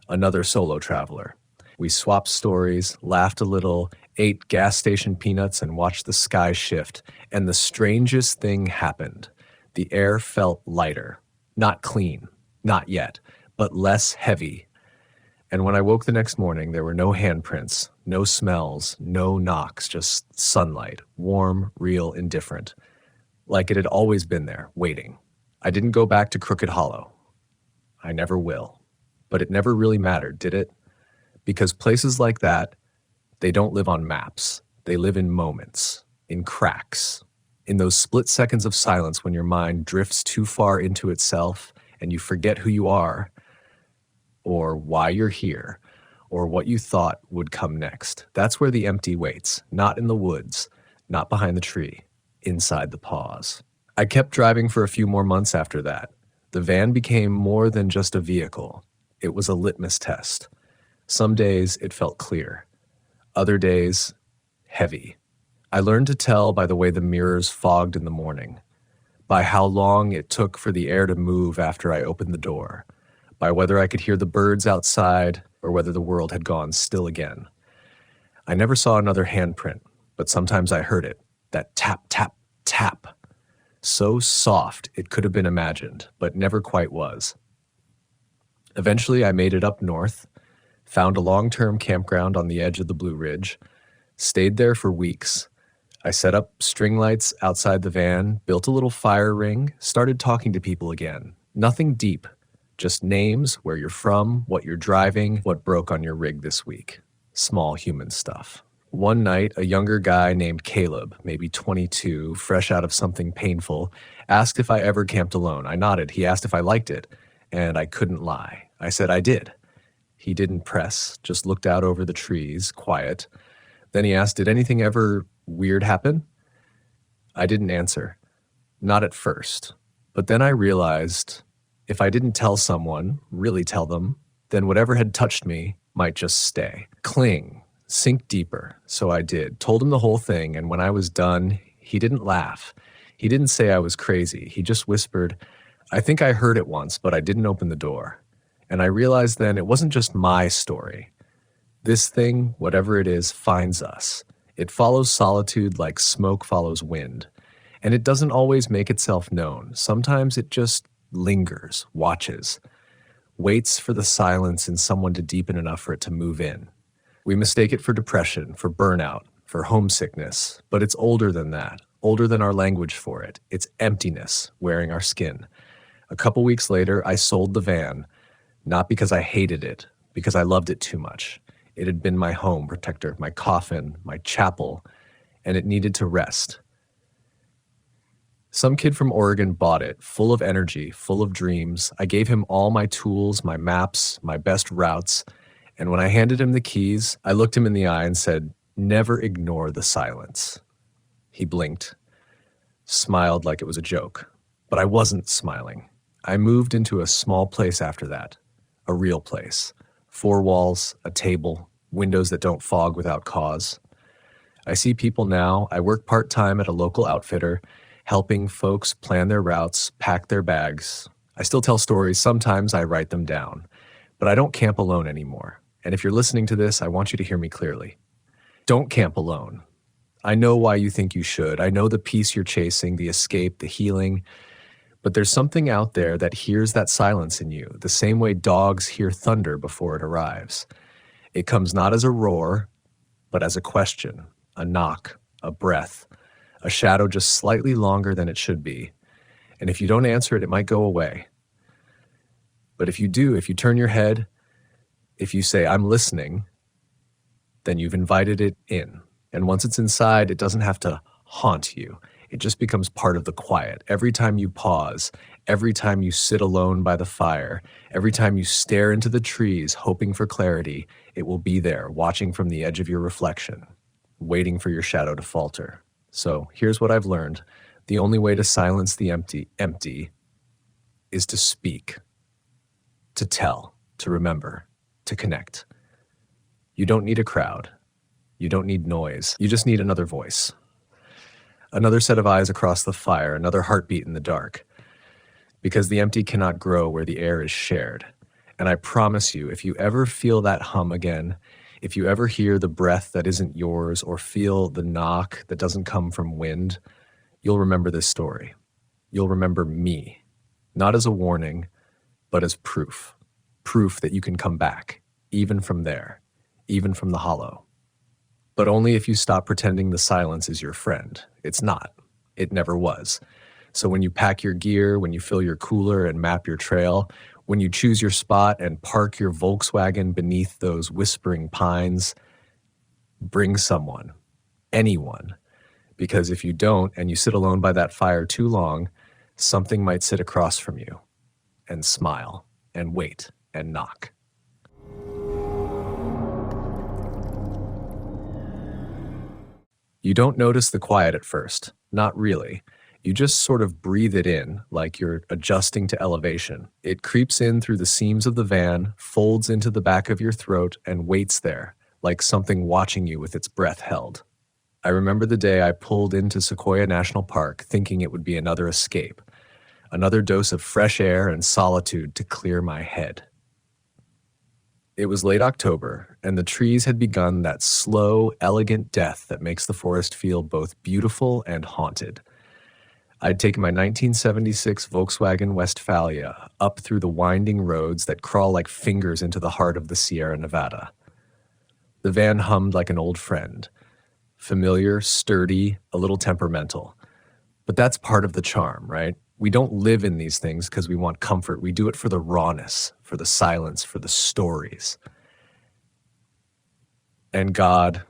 S1: another solo traveler. We swapped stories, laughed a little, ate gas station peanuts, and watched the sky shift. And the strangest thing happened. The air felt lighter. Not clean, not yet, but less heavy. And when I woke the next morning, there were no handprints, no smells, no knocks, just sunlight, warm, real, indifferent. Like it had always been there, waiting. I didn't go back to Crooked Hollow. I never will. But it never really mattered, did it? Because places like that, they don't live on maps. They live in moments, in cracks, in those split seconds of silence when your mind drifts too far into itself and you forget who you are, or why you're here, or what you thought would come next. That's where the empty waits, not in the woods, not behind the tree, inside the pause. I kept driving for a few more months after that. The van became more than just a vehicle. It was a litmus test. Some days it felt clear. Other days, heavy. I learned to tell by the way the mirrors fogged in the morning, by how long it took for the air to move after I opened the door, by whether I could hear the birds outside or whether the world had gone still again. I never saw another handprint, but sometimes I heard it, that tap, tap, tap. So soft it could have been imagined, but never quite was. Eventually I made it up north, found a long-term campground on the edge of the Blue Ridge, stayed there for weeks. I set up string lights outside the van, built a little fire ring, started talking to people again. Nothing deep, just names, where you're from, what you're driving, what broke on your rig this week. Small human stuff. One night, a younger guy named Caleb, maybe 22, fresh out of something painful, asked if I ever camped alone. I nodded. He asked if I liked it, and I couldn't lie. I said I did. He didn't press, just looked out over the trees, quiet. Then he asked, "Did anything ever weird happen?" I didn't answer. Not at first. But then I realized if I didn't tell someone, really tell them, then whatever had touched me might just stay. Cling. Sink deeper. So I did. Told him the whole thing, and when I was done, he didn't laugh. He didn't say I was crazy. He just whispered, "I think I heard it once, but I didn't open the door." And I realized then it wasn't just my story. This thing, whatever it is, finds us. It follows solitude like smoke follows wind. And it doesn't always make itself known. Sometimes it just lingers, watches, waits for the silence in someone to deepen enough for it to move in. We mistake it for depression, for burnout, for homesickness, but it's older than that, older than our language for it. It's emptiness wearing our skin. A couple weeks later, I sold the van, not because I hated it, because I loved it too much. It had been my home protector, my coffin, my chapel, and it needed to rest. Some kid from Oregon bought it, full of energy, full of dreams. I gave him all my tools, my maps, my best routes, and when I handed him the keys, I looked him in the eye and said, "Never ignore the silence." He blinked, smiled like it was a joke, but I wasn't smiling. I moved into a small place after that, a real place. 4 walls, a table, windows that don't fog without cause. I see people now. I work part-time at a local outfitter, helping folks plan their routes, pack their bags. I still tell stories. Sometimes I write them down, but I don't camp alone anymore. And if you're listening to this, I want you to hear me clearly. Don't camp alone. I know why you think you should. I know the peace you're chasing, the escape, the healing. But there's something out there that hears that silence in you, the same way dogs hear thunder before it arrives. It comes not as a roar, but as a question, a knock, a breath, a shadow just slightly longer than it should be. And if you don't answer it, it might go away. But if you do, if you turn your head, if you say, "I'm listening," then you've invited it in. And once it's inside, it doesn't have to haunt you. It just becomes part of the quiet. Every time you pause, every time you sit alone by the fire, every time you stare into the trees hoping for clarity, it will be there, watching from the edge of your reflection, waiting for your shadow to falter. So here's what I've learned. The only way to silence the empty is to speak, to tell, to remember, to connect. You don't need a crowd. You don't need noise. You just need another voice. Another set of eyes across the fire, another heartbeat in the dark. Because the empty cannot grow where the air is shared. And I promise you, if you ever feel that hum again, if you ever hear the breath that isn't yours or feel the knock that doesn't come from wind, you'll remember this story. You'll remember me, not as a warning, but as proof. Proof that you can come back, even from there, even from the hollow. But only if you stop pretending the silence is your friend. It's not. It never was. So when you pack your gear, when you fill your cooler and map your trail, when you choose your spot and park your Volkswagen beneath those whispering pines, bring someone, anyone. Because if you don't and you sit alone by that fire too long, something might sit across from you and smile and wait and knock. You don't notice the quiet at first, not really. You just sort of breathe it in, like you're adjusting to elevation. It creeps in through the seams of the van, folds into the back of your throat, and waits there, like something watching you with its breath held. I remember the day I pulled into Sequoia National Park thinking it would be another escape, another dose of fresh air and solitude to clear my head. It was late October, and the trees had begun that slow, elegant death that makes the forest feel both beautiful and haunted. I'd taken my 1976 Volkswagen Westphalia up through the winding roads that crawl like fingers into the heart of the Sierra Nevada. The van hummed like an old friend, familiar, sturdy, a little temperamental. But that's part of the charm, right? We don't live in these things because we want comfort. We do it for the rawness, for the silence, for the stories. And God,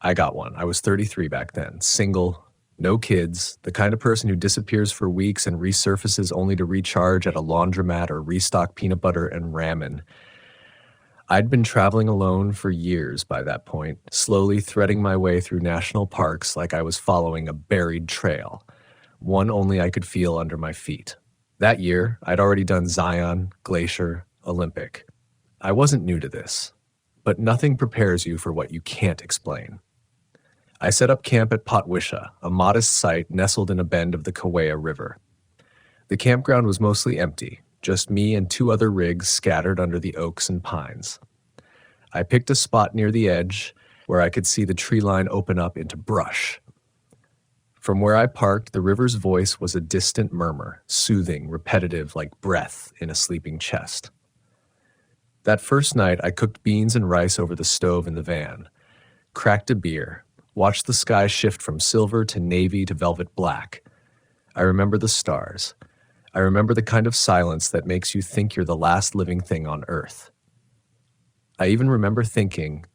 S1: I got one. I was 33 back then, single, no kids, the kind of person who disappears for weeks and resurfaces only to recharge at a laundromat or restock peanut butter and ramen. I'd been traveling alone for years by that point, slowly threading my way through national parks like I was following a buried trail. One only I could feel under my feet. That year, I'd already done Zion, Glacier, Olympic. I wasn't new to this, but nothing prepares you for what you can't explain. I set up camp at Potwisha, a modest site nestled in a bend of the Kaweah River. The campground was mostly empty, just me and 2 other rigs scattered under the oaks and pines. I picked a spot near the edge where I could see the tree line open up into brush. From where I parked, the river's voice was a distant murmur, soothing, repetitive, like breath in a sleeping chest. That first night, I cooked beans and rice over the stove in the van, cracked a beer, watched the sky shift from silver to navy to velvet black. I remember the stars. I remember the kind of silence that makes you think you're the last living thing on Earth. I even remember thinking,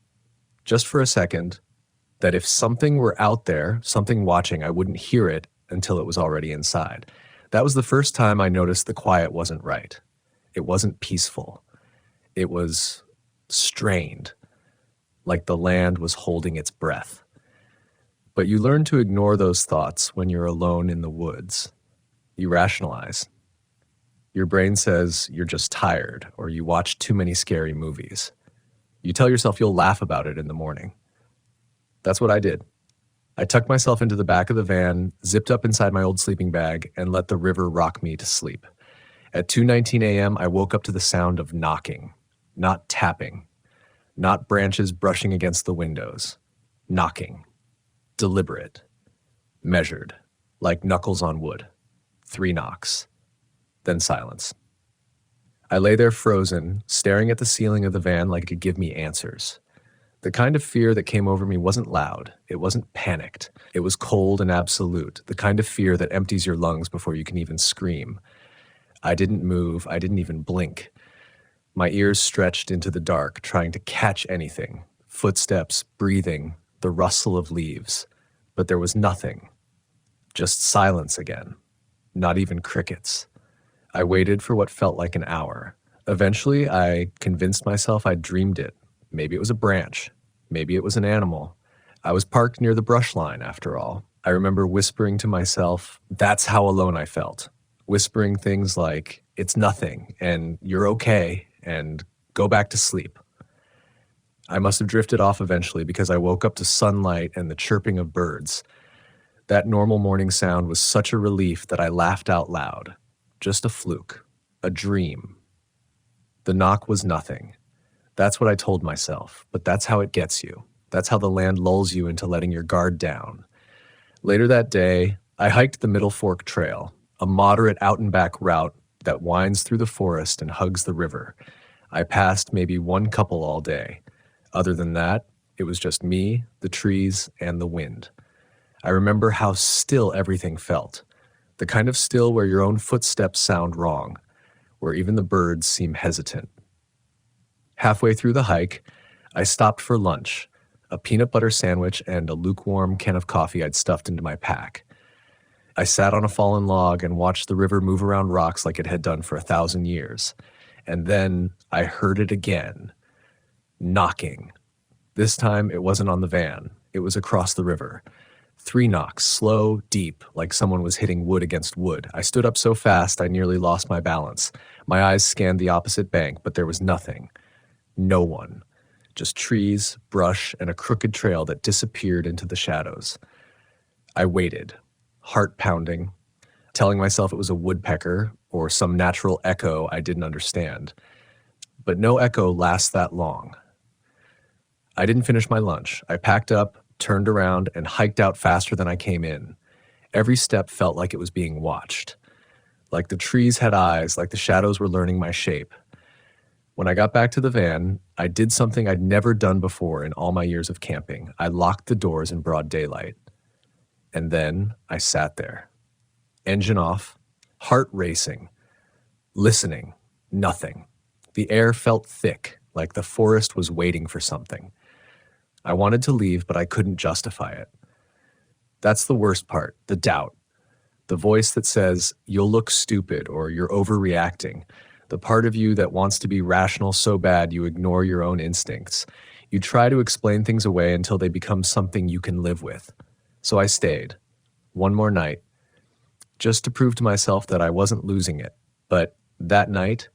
S1: just for a second, that if something were out there, something watching, I wouldn't hear it until it was already inside. That was the first time I noticed the quiet wasn't right. It wasn't peaceful. It was strained, like the land was holding its breath. But you learn to ignore those thoughts when you're alone in the woods. You rationalize. Your brain says you're just tired or you watch too many scary movies. You tell yourself you'll laugh about it in the morning. That's what I did. I tucked myself into the back of the van, zipped up inside my old sleeping bag, and let the river rock me to sleep. At 2:19 a.m., I woke up to the sound of knocking, not tapping, not branches brushing against the windows. Knocking. Deliberate. Measured. Like knuckles on wood. 3 knocks. Then silence. I lay there frozen, staring at the ceiling of the van like it could give me answers. The kind of fear that came over me wasn't loud. It wasn't panicked. It was cold and absolute, the kind of fear that empties your lungs before you can even scream. I didn't move. I didn't even blink. My ears stretched into the dark, trying to catch anything. Footsteps, breathing, the rustle of leaves. But there was nothing. Just silence again. Not even crickets. I waited for what felt like an hour. Eventually, I convinced myself I'd dreamed it. Maybe it was a branch. Maybe it was an animal. I was parked near the brush line, after all. I remember whispering to myself, that's how alone I felt. Whispering things like, it's nothing, and you're okay, and go back to sleep. I must have drifted off eventually because I woke up to sunlight and the chirping of birds. That normal morning sound was such a relief that I laughed out loud. Just a fluke. A dream. The knock was nothing. That's what I told myself, but that's how it gets you. That's how the land lulls you into letting your guard down. Later that day, I hiked the Middle Fork Trail, a moderate out-and-back route that winds through the forest and hugs the river. I passed maybe one couple all day. Other than that, it was just me, the trees, and the wind. I remember how still everything felt. The kind of still where your own footsteps sound wrong, where even the birds seem hesitant. Halfway through the hike, I stopped for lunch, a peanut butter sandwich and a lukewarm can of coffee I'd stuffed into my pack. I sat on a fallen log and watched the river move around rocks like it had done for 1,000 years. And then I heard it again. Knocking. This time it wasn't on the van. It was across the river. 3 knocks, slow, deep, like someone was hitting wood against wood. I stood up so fast I nearly lost my balance. My eyes scanned the opposite bank, but there was nothing. No one. Just trees, brush, and a crooked trail that disappeared into the shadows. I waited, heart pounding, telling myself it was a woodpecker or some natural echo I didn't understand. But no echo lasts that long. I didn't finish my lunch. I packed up, turned around, and hiked out faster than I came in. Every step felt like it was being watched. Like the trees had eyes, like the shadows were learning my shape. When I got back to the van, I did something I'd never done before in all my years of camping. I locked the doors in broad daylight. And then I sat there. Engine off, heart racing, listening, nothing. The air felt thick, like the forest was waiting for something. I wanted to leave, but I couldn't justify it. That's the worst part, the doubt. The voice that says, you'll look stupid or you're overreacting. The part of you that wants to be rational so bad you ignore your own instincts. You try to explain things away until they become something you can live with. So I stayed. One more night. Just to prove to myself that I wasn't losing it. But that night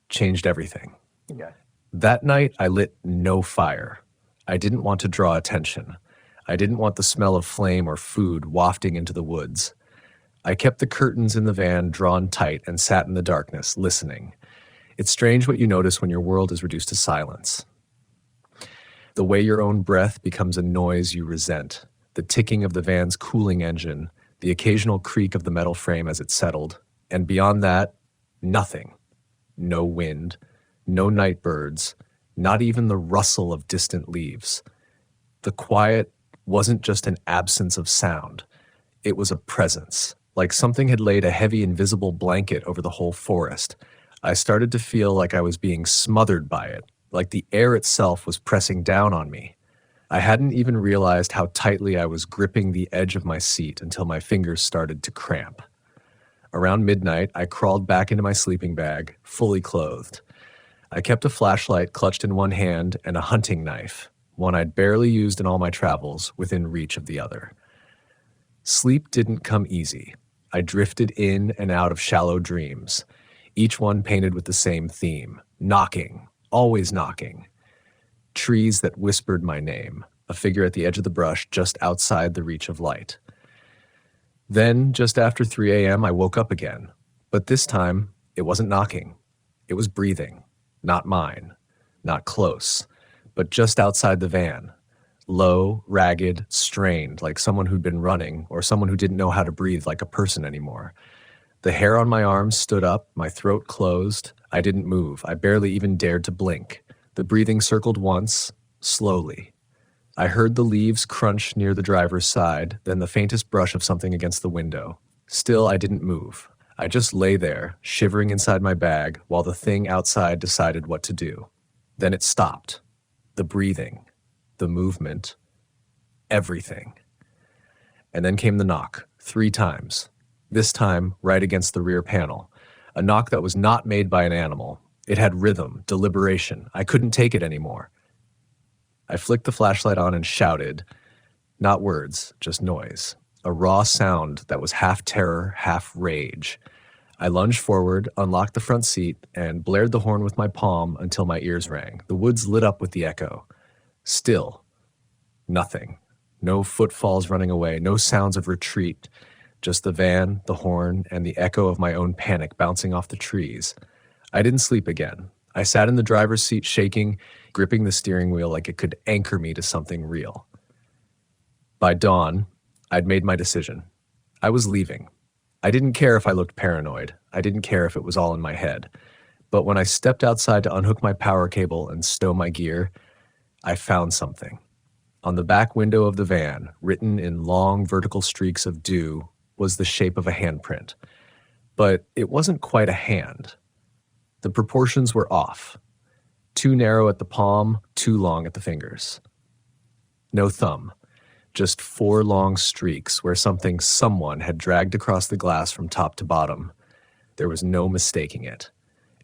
S1: changed everything.
S2: Yeah.
S1: That night I lit no fire. I didn't want to draw attention. I didn't want the smell of flame or food wafting into the woods. I kept the curtains in the van drawn tight and sat in the darkness, listening. It's strange what you notice when your world is reduced to silence. The way your own breath becomes a noise you resent, the ticking of the van's cooling engine, the occasional creak of the metal frame as it settled, and beyond that, nothing. No wind, no night birds, not even the rustle of distant leaves. The quiet wasn't just an absence of sound. It was a presence, like something had laid a heavy invisible blanket over the whole forest. I started to feel like I was being smothered by it, like the air itself was pressing down on me. I hadn't even realized how tightly I was gripping the edge of my seat until my fingers started to cramp. Around midnight, I crawled back into my sleeping bag, fully clothed. I kept a flashlight clutched in one hand and a hunting knife, one I'd barely used in all my travels, within reach of the other. Sleep didn't come easy. I drifted in and out of shallow dreams, each one painted with the same theme, knocking, always knocking. Trees that whispered my name, a figure at the edge of the brush just outside the reach of light. Then, just after 3 a.m., I woke up again. But this time, it wasn't knocking. It was breathing. Not mine. Not close. But just outside the van. Low, ragged, strained, like someone who'd been running, or someone who didn't know how to breathe like a person anymore. The hair on my arms stood up, my throat closed. I didn't move. I barely even dared to blink. The breathing circled once, slowly. I heard the leaves crunch near the driver's side, then the faintest brush of something against the window. Still, I didn't move. I just lay there, shivering inside my bag, while the thing outside decided what to do. Then it stopped. The breathing, the movement, everything. And then came the knock, 3 times. This time, right against the rear panel. A knock that was not made by an animal. It had rhythm, deliberation. I couldn't take it anymore. I flicked the flashlight on and shouted. Not words, just noise. A raw sound that was half terror, half rage. I lunged forward, unlocked the front seat, and blared the horn with my palm until my ears rang. The woods lit up with the echo. Still. Nothing. No footfalls running away, no sounds of retreat. Just the van, the horn, and the echo of my own panic bouncing off the trees. I didn't sleep again. I sat in the driver's seat shaking, gripping the steering wheel like it could anchor me to something real. By dawn, I'd made my decision. I was leaving. I didn't care if I looked paranoid. I didn't care if it was all in my head. But when I stepped outside to unhook my power cable and stow my gear, I found something. On the back window of the van, written in long vertical streaks of dew, was the shape of a handprint. But it wasn't quite a hand. The proportions were off. Too narrow at the palm, too long at the fingers. No thumb. Just 4 long streaks where someone had dragged across the glass from top to bottom. There was no mistaking it.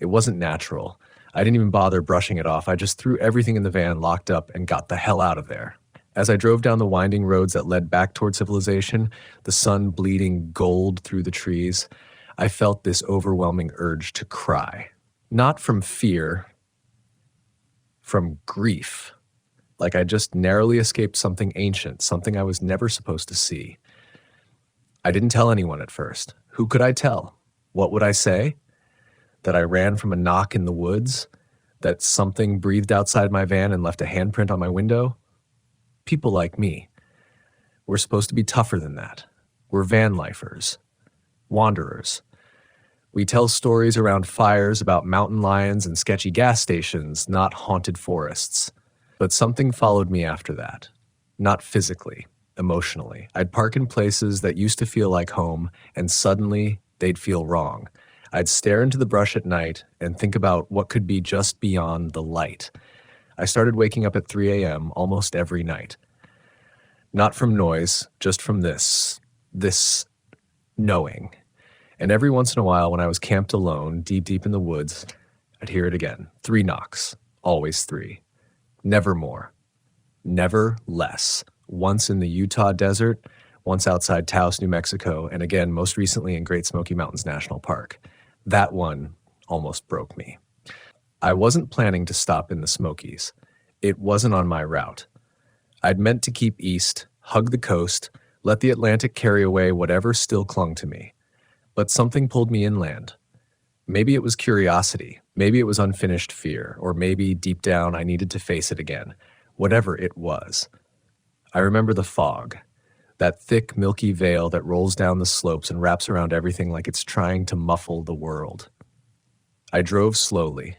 S1: It wasn't natural. I didn't even bother brushing it off. I just threw everything in the van, locked up, and got the hell out of there. As I drove down the winding roads that led back toward civilization, the sun bleeding gold through the trees, I felt this overwhelming urge to cry. Not from fear, from grief. Like I just narrowly escaped something ancient, something I was never supposed to see. I didn't tell anyone at first. Who could I tell? What would I say? That I ran from a knock in the woods? That something breathed outside my van and left a handprint on my window? People like me. We're supposed to be tougher than that. We're van lifers. Wanderers. We tell stories around fires about mountain lions and sketchy gas stations, not haunted forests. But something followed me after that. Not physically, emotionally. I'd park in places that used to feel like home, and suddenly they'd feel wrong. I'd stare into the brush at night and think about what could be just beyond the light. I started waking up at 3 a.m. almost every night. Not from noise, just from this knowing. And every once in a while, when I was camped alone, deep in the woods, I'd hear it again. 3 knocks. Always 3. Never more. Never less. Once in the Utah desert, once outside Taos, New Mexico, and again, most recently in Great Smoky Mountains National Park. That one almost broke me. I wasn't planning to stop in the Smokies. It wasn't on my route. I'd meant to keep east, hug the coast, let the Atlantic carry away whatever still clung to me. But something pulled me inland. Maybe it was curiosity, maybe it was unfinished fear, or maybe deep down I needed to face it again. Whatever it was. I remember the fog, that thick, milky veil that rolls down the slopes and wraps around everything like it's trying to muffle the world. I drove slowly.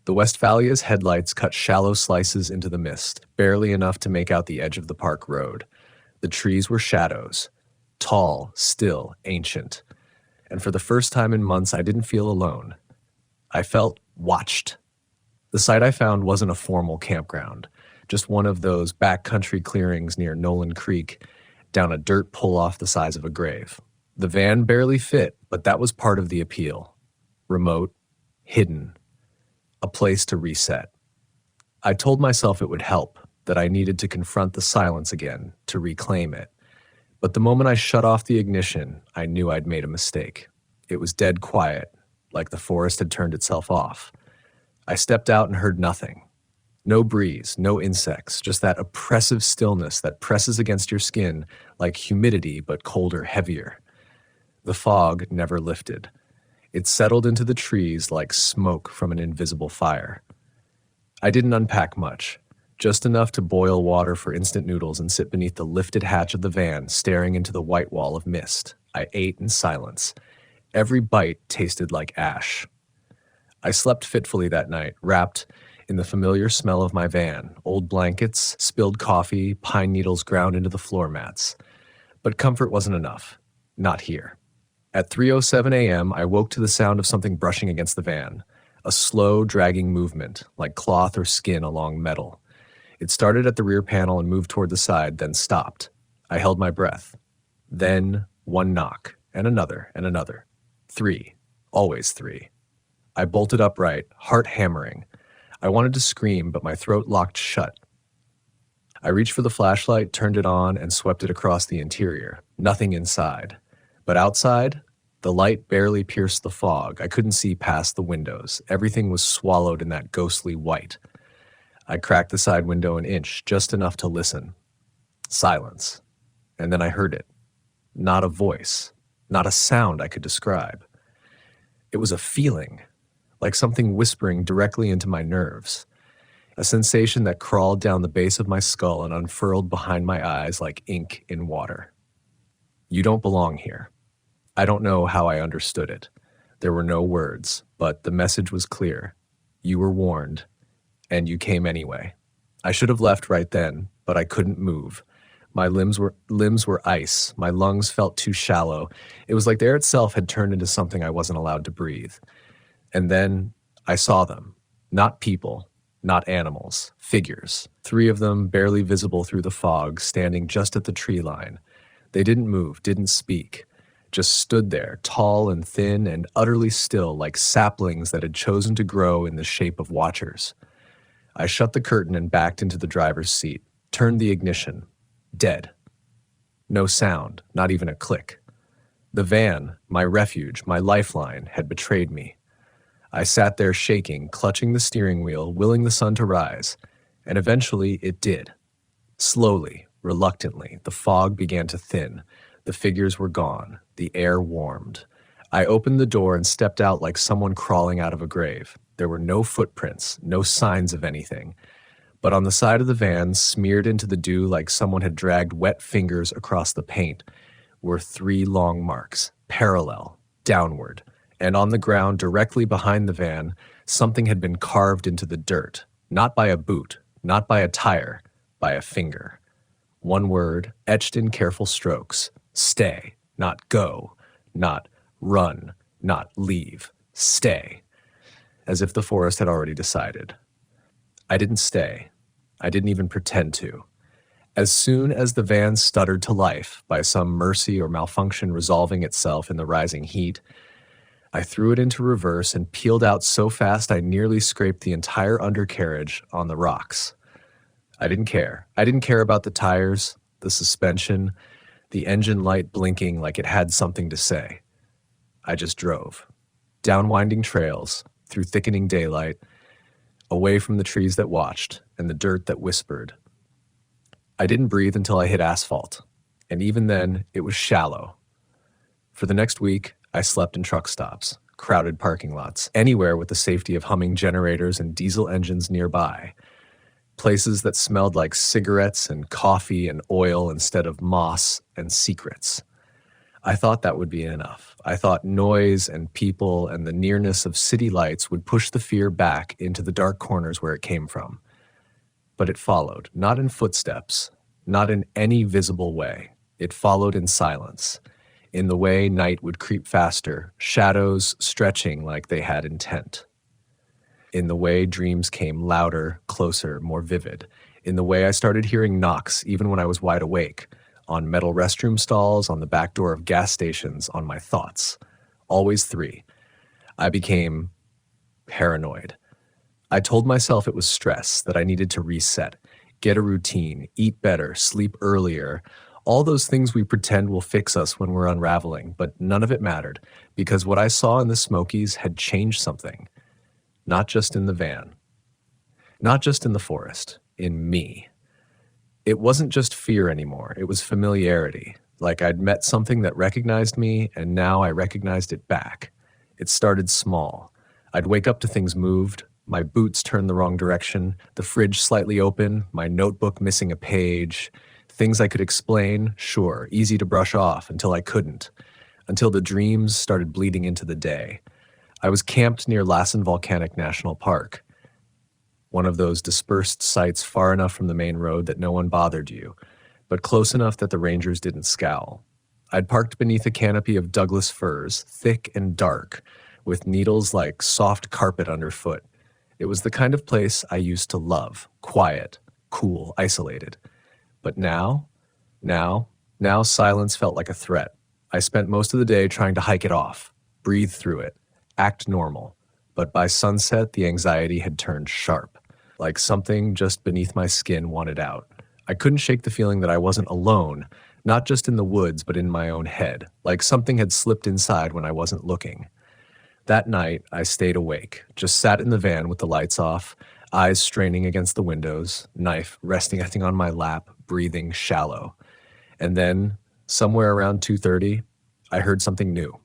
S1: The Westphalia's headlights cut shallow slices into the mist, barely enough to make out the edge of the park road. The trees were shadows, tall, still, ancient. And for the first time in months, I didn't feel alone. I felt watched. The site I found wasn't a formal campground, just one of those backcountry clearings near Nolan Creek, down a dirt pull-off the size of a grave. The van barely fit, but that was part of the appeal. Remote, hidden, a place to reset. I told myself it would help, that I needed to confront the silence again, to reclaim it. But the moment I shut off the ignition, I knew I'd made a mistake. It was dead quiet, like the forest had turned itself off. I stepped out and heard nothing. No breeze, no insects, just that oppressive stillness that presses against your skin like humidity but colder, heavier. The fog never lifted. It settled into the trees like smoke from an invisible fire. I didn't unpack much. Just enough to boil water for instant noodles and sit beneath the lifted hatch of the van, staring into the white wall of mist. I ate in silence. Every bite tasted like ash. I slept fitfully that night, wrapped in the familiar smell of my van, old blankets, spilled coffee, pine needles ground into the floor mats. But comfort wasn't enough. Not here. At 3:07 a.m., I woke to the sound of something brushing against the van. A slow, dragging movement, like cloth or skin along metal. It started at the rear panel and moved toward the side, then stopped. I held my breath. Then One knock, and another, and another. 3. Always 3. I bolted upright, heart hammering. I wanted to scream, but my throat locked shut. I reached for the flashlight, turned it on, and swept it across the interior. Nothing inside. But outside, the light barely pierced the fog. I couldn't see past the windows. Everything was swallowed in that ghostly white. I cracked the side window an inch, just enough to listen. Silence. And then I heard it. Not a voice. Not a sound I could describe. It was a feeling, like something whispering directly into my nerves. A sensation that crawled down the base of my skull and unfurled behind my eyes like ink in water. You don't belong here. I don't know how I understood it. There were no words, but the message was clear. You were warned, and you came anyway. I should have left right then, but I couldn't move. My limbs were ice. My lungs felt too shallow. It was like the air itself had turned into something I wasn't allowed to breathe. And then I saw them. Not people. Not animals, figures. 3 of them, barely visible through the fog, standing just at the tree line. They didn't move, didn't speak, just stood there, tall and thin and utterly still, like saplings that had chosen to grow in the shape of watchers. I shut the curtain and backed into the driver's seat, turned the ignition. Dead. No sound, not even a click. The van, my refuge, my lifeline, had betrayed me. I sat there shaking, clutching the steering wheel, willing the sun to rise, and eventually it did. Slowly, reluctantly, the fog began to thin. The figures were gone. The air warmed. I opened the door and stepped out like someone crawling out of a grave. There were no footprints, no signs of anything. But on the side of the van, smeared into the dew like someone had dragged wet fingers across the paint, were 3 long marks, parallel, downward. And on the ground directly behind the van, something had been carved into the dirt, not by a boot, not by a tire, by a finger. One word, etched in careful strokes, stay, not go, not run, not leave, stay, as if the forest had already decided. I didn't stay. I didn't even pretend to. As soon as the van stuttered to life, by some mercy or malfunction resolving itself in the rising heat, I threw it into reverse and peeled out so fast I nearly scraped the entire undercarriage on the rocks. I didn't care. I didn't care about the tires, the suspension, the engine light blinking like it had something to say. I just drove. Down winding trails, through thickening daylight, away from the trees that watched and the dirt that whispered. I didn't breathe until I hit asphalt, and even then, it was shallow. For the next week, I slept in truck stops, crowded parking lots, anywhere with the safety of humming generators and diesel engines nearby. Places that smelled like cigarettes and coffee and oil instead of moss and secrets. I thought that would be enough. I thought noise and people and the nearness of city lights would push the fear back into the dark corners where it came from. But it followed, not in footsteps, not in any visible way. It followed in silence. In the way night would creep faster, shadows stretching like they had intent. In the way dreams came louder, closer, more vivid. In the way I started hearing knocks even when I was wide awake, on metal restroom stalls, on the back door of gas stations, on my thoughts. Always 3. I became paranoid. I told myself it was stress, that I needed to reset, get a routine, eat better, sleep earlier. All those things we pretend will fix us when we're unraveling, but none of it mattered, because what I saw in the Smokies had changed something. Not just in the van. Not just in the forest. In me. It wasn't just fear anymore. It was familiarity. Like I'd met something that recognized me, and now I recognized it back. It started small. I'd wake up to things moved, my boots turned the wrong direction, the fridge slightly open, my notebook missing a page. Things I could explain, sure, easy to brush off until I couldn't, until the dreams started bleeding into the day. I was camped near Lassen Volcanic National Park, one of those dispersed sites far enough from the main road that no one bothered you, but close enough that the rangers didn't scowl. I'd parked beneath a canopy of Douglas firs, thick and dark, with needles like soft carpet underfoot. It was the kind of place I used to love, quiet, cool, isolated. But now silence felt like a threat. I spent most of the day trying to hike it off, breathe through it, act normal. But by sunset, the anxiety had turned sharp, like something just beneath my skin wanted out. I couldn't shake the feeling that I wasn't alone, not just in the woods, but in my own head, like something had slipped inside when I wasn't looking. That night, I stayed awake, just sat in the van with the lights off, eyes straining against the windows, knife resting, I think, on my lap, breathing shallow. And then, somewhere around 2:30, I heard something new.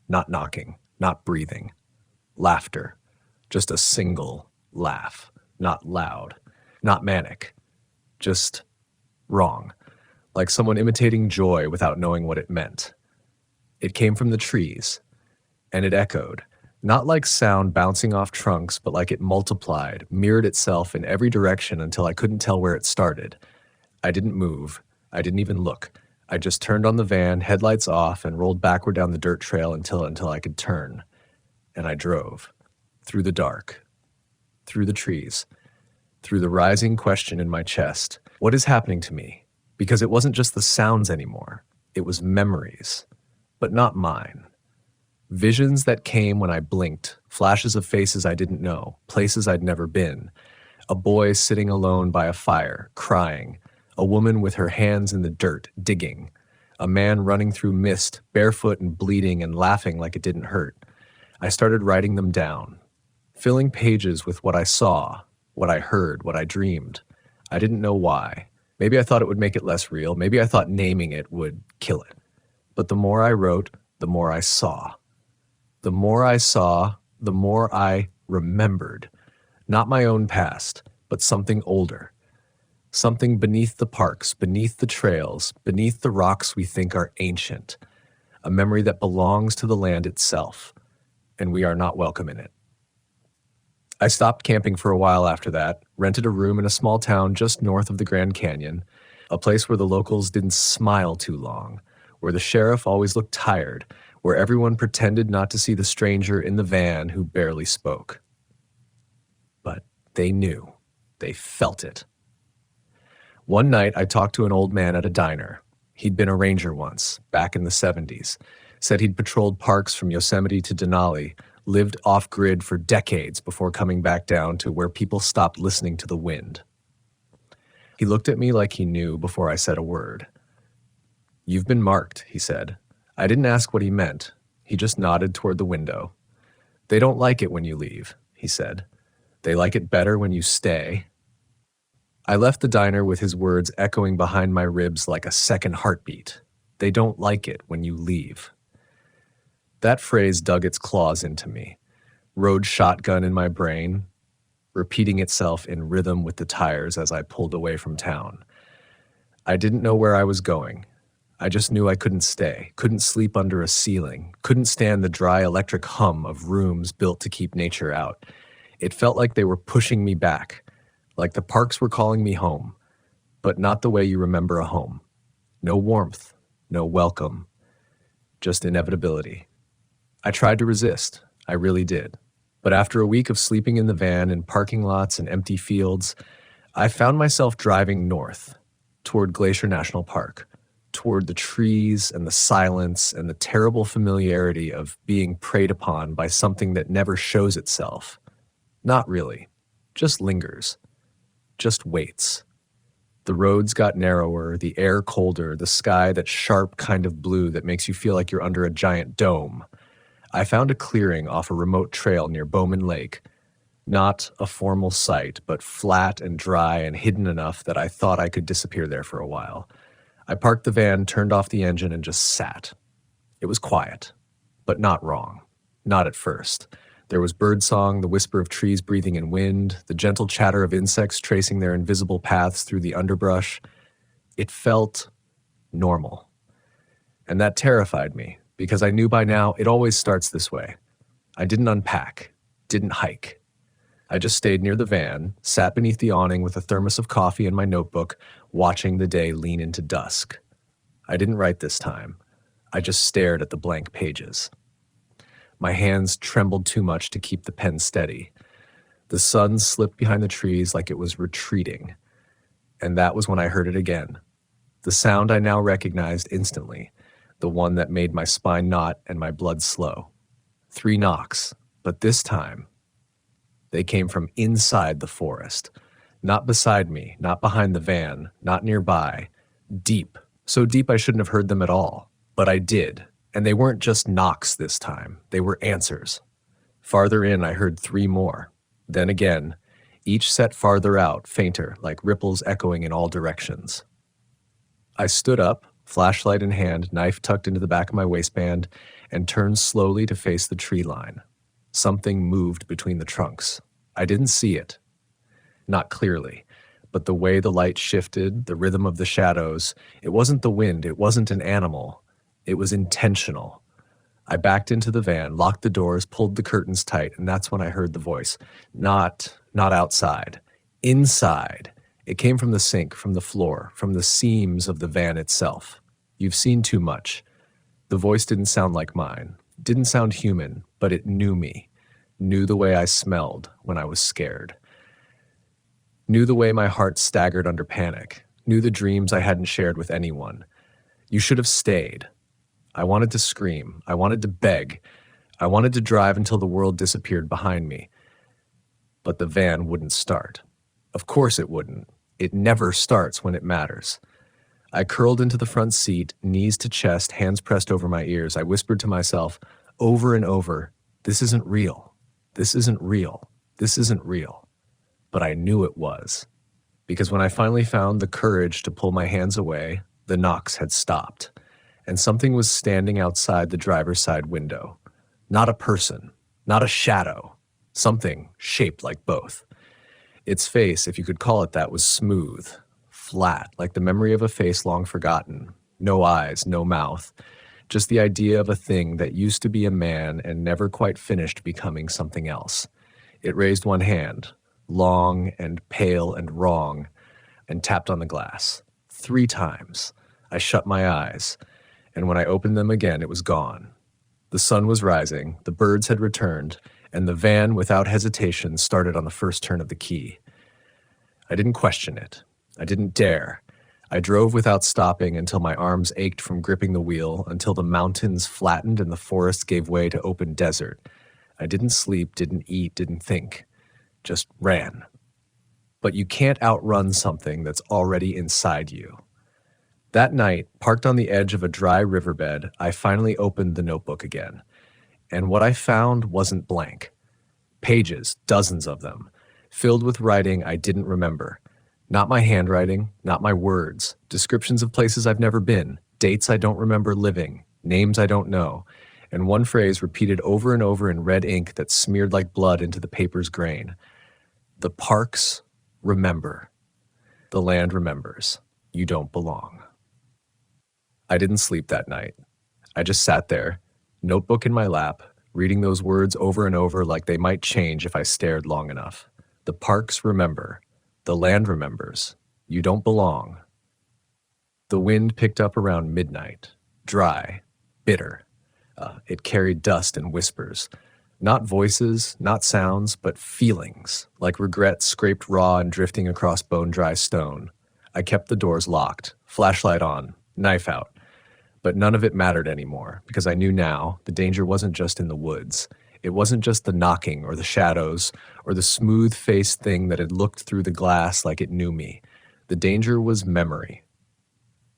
S1: Not knocking, not breathing. Laughter. Just a single laugh. Not loud. Not manic. Just wrong. Like someone imitating joy without knowing what it meant. It came from the trees, and it echoed. Not like sound bouncing off trunks, but like it multiplied, mirrored itself in every direction until I couldn't tell where it started. I didn't move. I didn't even look. I just turned on the van, headlights off, and rolled backward down the dirt trail until I could turn. And I drove. Through the dark. Through the trees. Through the rising question in my chest. What is happening to me? Because it wasn't just the sounds anymore. It was memories. But not mine. Visions that came when I blinked. Flashes of faces I didn't know. Places I'd never been. A boy sitting alone by a fire, crying. A woman with her hands in the dirt, digging. A man running through mist, barefoot and bleeding and laughing like it didn't hurt. I started writing them down, filling pages with what I saw, what I heard, what I dreamed. I didn't know why. Maybe I thought it would make it less real. Maybe I thought naming it would kill it. But the more I wrote, the more I saw. The more I saw, the more I remembered. Not my own past, but something older. Something beneath the parks, beneath the trails, beneath the rocks we think are ancient. A memory that belongs to the land itself, and we are not welcome in it. I stopped camping for a while after that, rented a room in a small town just north of the Grand Canyon, a place where the locals didn't smile too long, where the sheriff always looked tired, where everyone pretended not to see the stranger in the van who barely spoke. But they knew. They felt it. One night, I talked to an old man at a diner. He'd been a ranger once, back in the 70s. Said he'd patrolled parks from Yosemite to Denali, lived off-grid for decades before coming back down to where people stopped listening to the wind. He looked at me like he knew before I said a word. "You've been marked," he said. I didn't ask what he meant. He just nodded toward the window. "They don't like it when you leave," he said. "They like it better when you stay." I left the diner with his words echoing behind my ribs like a second heartbeat. They don't like it when you leave. That phrase dug its claws into me, rode shotgun in my brain, repeating itself in rhythm with the tires as I pulled away from town. I didn't know where I was going. I just knew I couldn't stay, couldn't sleep under a ceiling, couldn't stand the dry electric hum of rooms built to keep nature out. It felt like they were pushing me back, like the parks were calling me home, but not the way you remember a home. No warmth, no welcome, just inevitability. I tried to resist, I really did. But after a week of sleeping in the van in parking lots and empty fields, I found myself driving north, toward Glacier National Park, toward the trees and the silence and the terrible familiarity of being preyed upon by something that never shows itself. Not really, just lingers. Just waits. The roads got narrower, the air colder, the sky that sharp kind of blue that makes you feel like you're under a giant dome. I found a clearing off a remote trail near Bowman Lake. Not a formal site, but flat and dry and hidden enough that I thought I could disappear there for a while. I parked the van, turned off the engine, and just sat. It was quiet, but not wrong. Not at first. There was birdsong, the whisper of trees breathing in wind, the gentle chatter of insects tracing their invisible paths through the underbrush. It felt normal. And that terrified me, because I knew by now it always starts this way. I didn't unpack, didn't hike. I just stayed near the van, sat beneath the awning with a thermos of coffee and my notebook, watching the day lean into dusk. I didn't write this time. I just stared at the blank pages. My hands trembled too much to keep the pen steady. The sun slipped behind the trees like it was retreating. And that was when I heard it again. The sound I now recognized instantly. the one that made my spine knot and my blood slow. 3 knocks, but this time, they came from inside the forest. Not beside me, not behind the van, not nearby. Deep. So deep I shouldn't have heard them at all. But I did. And they weren't just knocks this time. They were answers. Farther in, I heard 3 more. Then again, each set farther out, fainter, like ripples echoing in all directions. I stood up, flashlight in hand, knife tucked into the back of my waistband, and turned slowly to face the tree line. Something moved between the trunks. I didn't see it. Not clearly, but the way the light shifted, the rhythm of the shadows, it wasn't the wind, it wasn't an animal. It was intentional. I backed into the van, locked the doors, pulled the curtains tight, and that's when I heard the voice. Not outside. Inside. It came from the sink, from the floor, from the seams of the van itself. You've seen too much. The voice didn't sound like mine. Didn't sound human, but it knew me. Knew the way I smelled when I was scared. Knew the way my heart staggered under panic. Knew the dreams I hadn't shared with anyone. You should have stayed. I wanted to scream. I wanted to beg. I wanted to drive until the world disappeared behind me. But the van wouldn't start. Of course it wouldn't. It never starts when it matters. I curled into the front seat, knees to chest, hands pressed over my ears. I whispered to myself over and over, "This isn't real. This isn't real. This isn't real." But I knew it was. Because when I finally found the courage to pull my hands away, the knocks had stopped. And something was standing outside the driver's side window. Not a person, not a shadow. Something shaped like both. Its face, if you could call it that, was smooth, flat, like the memory of a face long forgotten. No eyes, no mouth. Just the idea of a thing that used to be a man and never quite finished becoming something else. It raised one hand, long and pale and wrong, and tapped on the glass. 3 times. I shut my eyes, and when I opened them again, it was gone. The sun was rising, the birds had returned, and the van, without hesitation, started on the first turn of the key. I didn't question it. I didn't dare. I drove without stopping until my arms ached from gripping the wheel, until the mountains flattened and the forest gave way to open desert. I didn't sleep, didn't eat, didn't think. Just ran. But you can't outrun something that's already inside you. That night, parked on the edge of a dry riverbed, I finally opened the notebook again. And what I found wasn't blank. Pages, dozens of them, filled with writing I didn't remember. Not my handwriting, not my words, descriptions of places I've never been, dates I don't remember living, names I don't know, and one phrase repeated over and over in red ink that smeared like blood into the paper's grain. The parks remember. The land remembers. You don't belong. I didn't sleep that night. I just sat there, notebook in my lap, reading those words over and over like they might change if I stared long enough. The parks remember. The land remembers. You don't belong. The wind picked up around midnight, dry, bitter. It carried dust and whispers. Not voices, not sounds, but feelings, like regret scraped raw and drifting across bone-dry stone. I kept the doors locked, flashlight on, knife out. But none of it mattered anymore, because I knew now the danger wasn't just in the woods. It wasn't just the knocking or the shadows or the smooth-faced thing that had looked through the glass like it knew me. The danger was memory.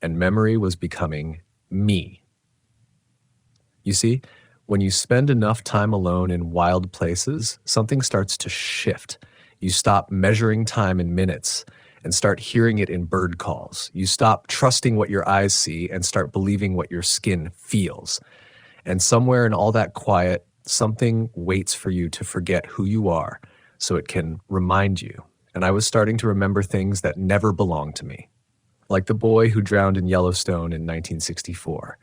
S1: And memory was becoming me. You see, when you spend enough time alone in wild places, something starts to shift. You stop measuring time in minutes and start hearing it in bird calls. You stop trusting what your eyes see and start believing what your skin feels. And somewhere in all that quiet, something waits for you to forget who you are so it can remind you. And I was starting to remember things that never belonged to me. Like the boy who drowned in Yellowstone in 1964.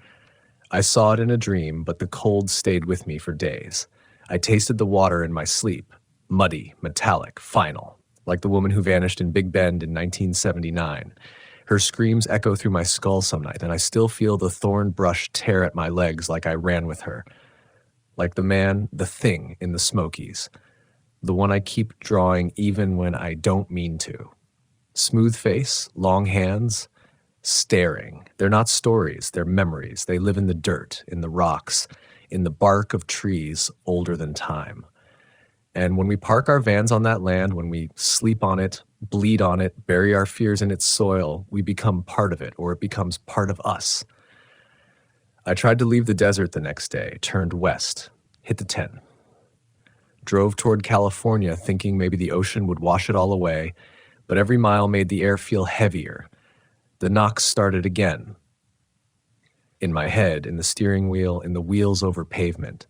S1: I saw it in a dream, but the cold stayed with me for days. I tasted the water in my sleep, muddy, metallic, final, like the woman who vanished in Big Bend in 1979. Her screams echo through my skull some night, and I still feel the thorn brush tear at my legs like I ran with her. Like the man, the thing in the Smokies. The one I keep drawing even when I don't mean to. Smooth face, long hands, staring. They're not stories, they're memories. They live in the dirt, in the rocks, in the bark of trees older than time. And when we park our vans on that land, when we sleep on it, bleed on it, bury our fears in its soil, we become part of it, or it becomes part of us. I tried to leave the desert the next day, turned west, hit the 10. Drove toward California thinking maybe the ocean would wash it all away, but every mile made the air feel heavier. The knocks started again. In my head, in the steering wheel, in the wheels over pavement.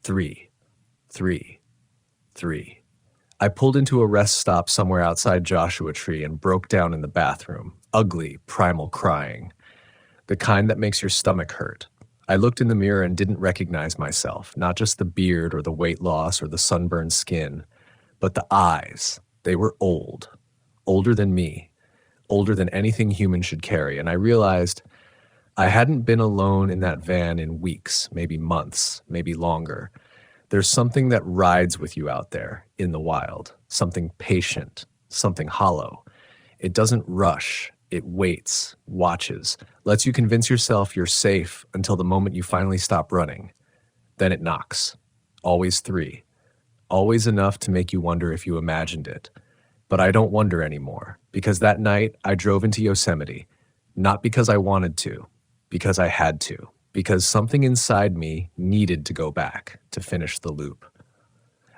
S1: 3, 3, 3. I pulled into a rest stop somewhere outside Joshua Tree and broke down in the bathroom, ugly, primal crying, the kind that makes your stomach hurt. I looked in the mirror and didn't recognize myself, not just the beard or the weight loss or the sunburned skin, but the eyes. They were old, older than me, older than anything human should carry, and I realized I hadn't been alone in that van in weeks, maybe months, maybe longer. There's something that rides with you out there in the wild, something patient, something hollow. It doesn't rush, it waits, watches, lets you convince yourself you're safe until the moment you finally stop running. Then it knocks. Always 3. Always enough to make you wonder if you imagined it. But I don't wonder anymore, because that night I drove into Yosemite, not because I wanted to, because I had to. Because something inside me needed to go back to finish the loop.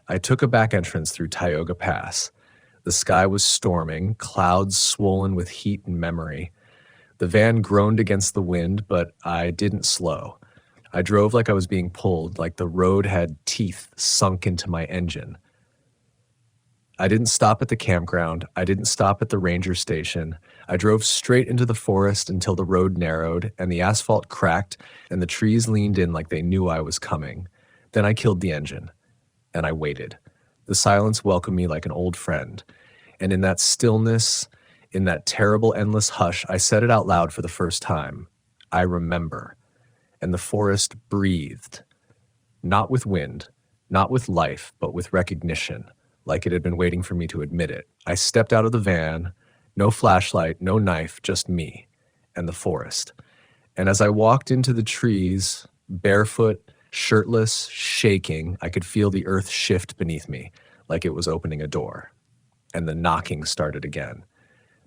S1: I took a back entrance through Tioga Pass. The sky was storming, clouds swollen with heat and memory. The van groaned against the wind, but I didn't slow. I drove like I was being pulled, like the road had teeth sunk into my engine. I didn't stop at the campground. I didn't stop at the ranger station. I drove straight into the forest until the road narrowed and the asphalt cracked and the trees leaned in like they knew I was coming. Then I killed the engine, and I waited. The silence welcomed me like an old friend. And in that stillness, in that terrible endless hush, I said it out loud for the first time. I remember. And the forest breathed. Not with wind, not with life, but with recognition. Like it had been waiting for me to admit it. I stepped out of the van, no flashlight, no knife, just me and the forest. And as I walked into the trees, barefoot, shirtless, shaking, I could feel the earth shift beneath me, like it was opening a door. And the knocking started again.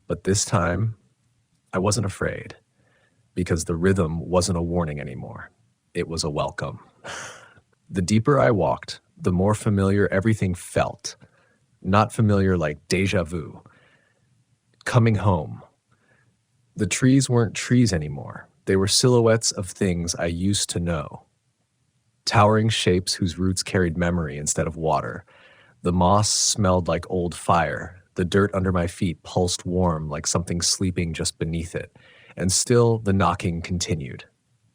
S1: But this time, I wasn't afraid, because the rhythm wasn't a warning anymore. It was a welcome. The deeper I walked, the more familiar everything felt. Not familiar like deja vu. Coming home. The trees weren't trees anymore. They were silhouettes of things I used to know. Towering shapes whose roots carried memory instead of water. The moss smelled like old fire. The dirt under my feet pulsed warm like something sleeping just beneath it. And still the knocking continued.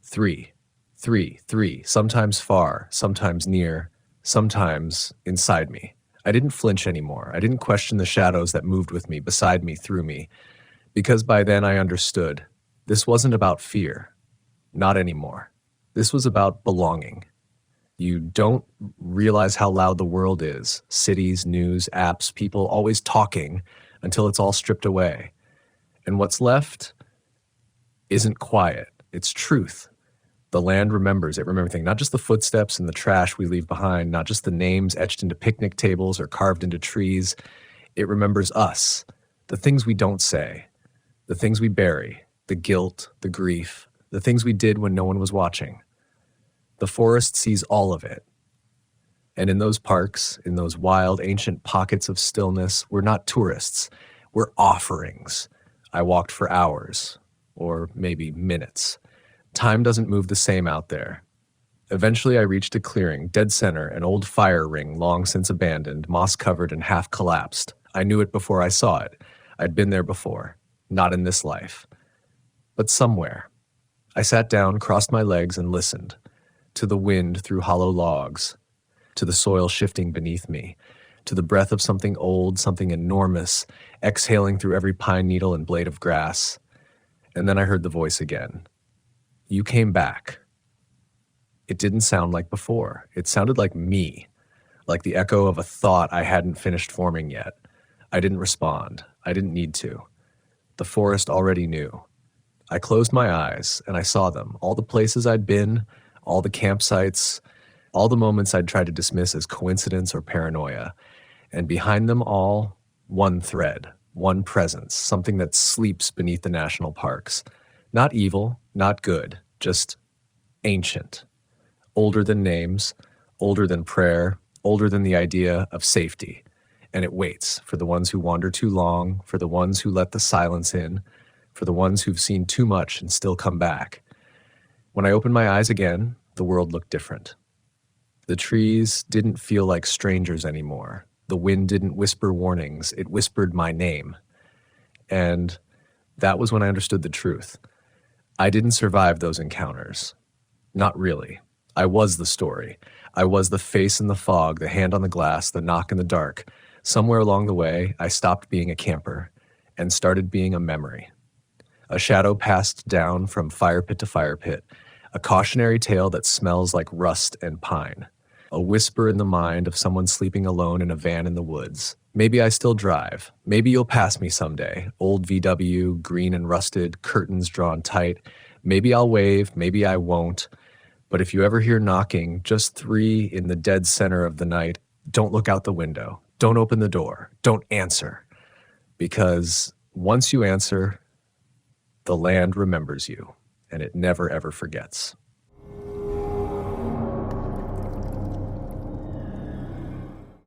S1: 3, 3, 3, sometimes far, sometimes near, sometimes inside me. I didn't flinch anymore. I didn't question the shadows that moved with me, beside me, through me. Because by then I understood. This wasn't about fear. Not anymore. This was about belonging. You don't realize how loud the world is. Cities, news, apps, people always talking until it's all stripped away. And what's left isn't quiet. It's truth. The land remembers. It remembers everything, not just the footsteps and the trash we leave behind, not just the names etched into picnic tables or carved into trees. It remembers us, the things we don't say, the things we bury, the guilt, the grief, the things we did when no one was watching. The forest sees all of it. And in those parks, in those wild, ancient pockets of stillness, we're not tourists. We're offerings. I walked for hours, or maybe minutes. Time doesn't move the same out there. Eventually I reached a clearing, dead center, an old fire ring long since abandoned, moss-covered and half collapsed. I knew it before I saw it. I'd been there before. Not in this life. But somewhere. I sat down, crossed my legs, and listened. To the wind through hollow logs. To the soil shifting beneath me. To the breath of something old, something enormous, exhaling through every pine needle and blade of grass. And then I heard the voice again. You came back. It didn't sound like before. It sounded like me, like the echo of a thought I hadn't finished forming yet. I didn't respond. I didn't need to. The forest already knew. I closed my eyes and I saw them, all the places I'd been, all the campsites, all the moments I'd tried to dismiss as coincidence or paranoia. And behind them all, one thread, one presence, something that sleeps beneath the national parks. Not evil, not good, just ancient. Older than names, older than prayer, older than the idea of safety. And it waits for the ones who wander too long, for the ones who let the silence in, for the ones who've seen too much and still come back. When I opened my eyes again, the world looked different. The trees didn't feel like strangers anymore. The wind didn't whisper warnings, it whispered my name. And that was when I understood the truth. I didn't survive those encounters. Not really. I was the story. I was the face in the fog, the hand on the glass, the knock in the dark. Somewhere along the way, I stopped being a camper and started being a memory. A shadow passed down from fire pit to fire pit, a cautionary tale that smells like rust and pine, a whisper in the mind of someone sleeping alone in a van in the woods. Maybe I still drive. Maybe you'll pass me someday. Old VW, green and rusted, curtains drawn tight. Maybe I'll wave, maybe I won't. But if you ever hear knocking, just 3 in the dead center of the night, don't look out the window. Don't open the door. Don't answer. Because once you answer, the land remembers you, and it never ever forgets.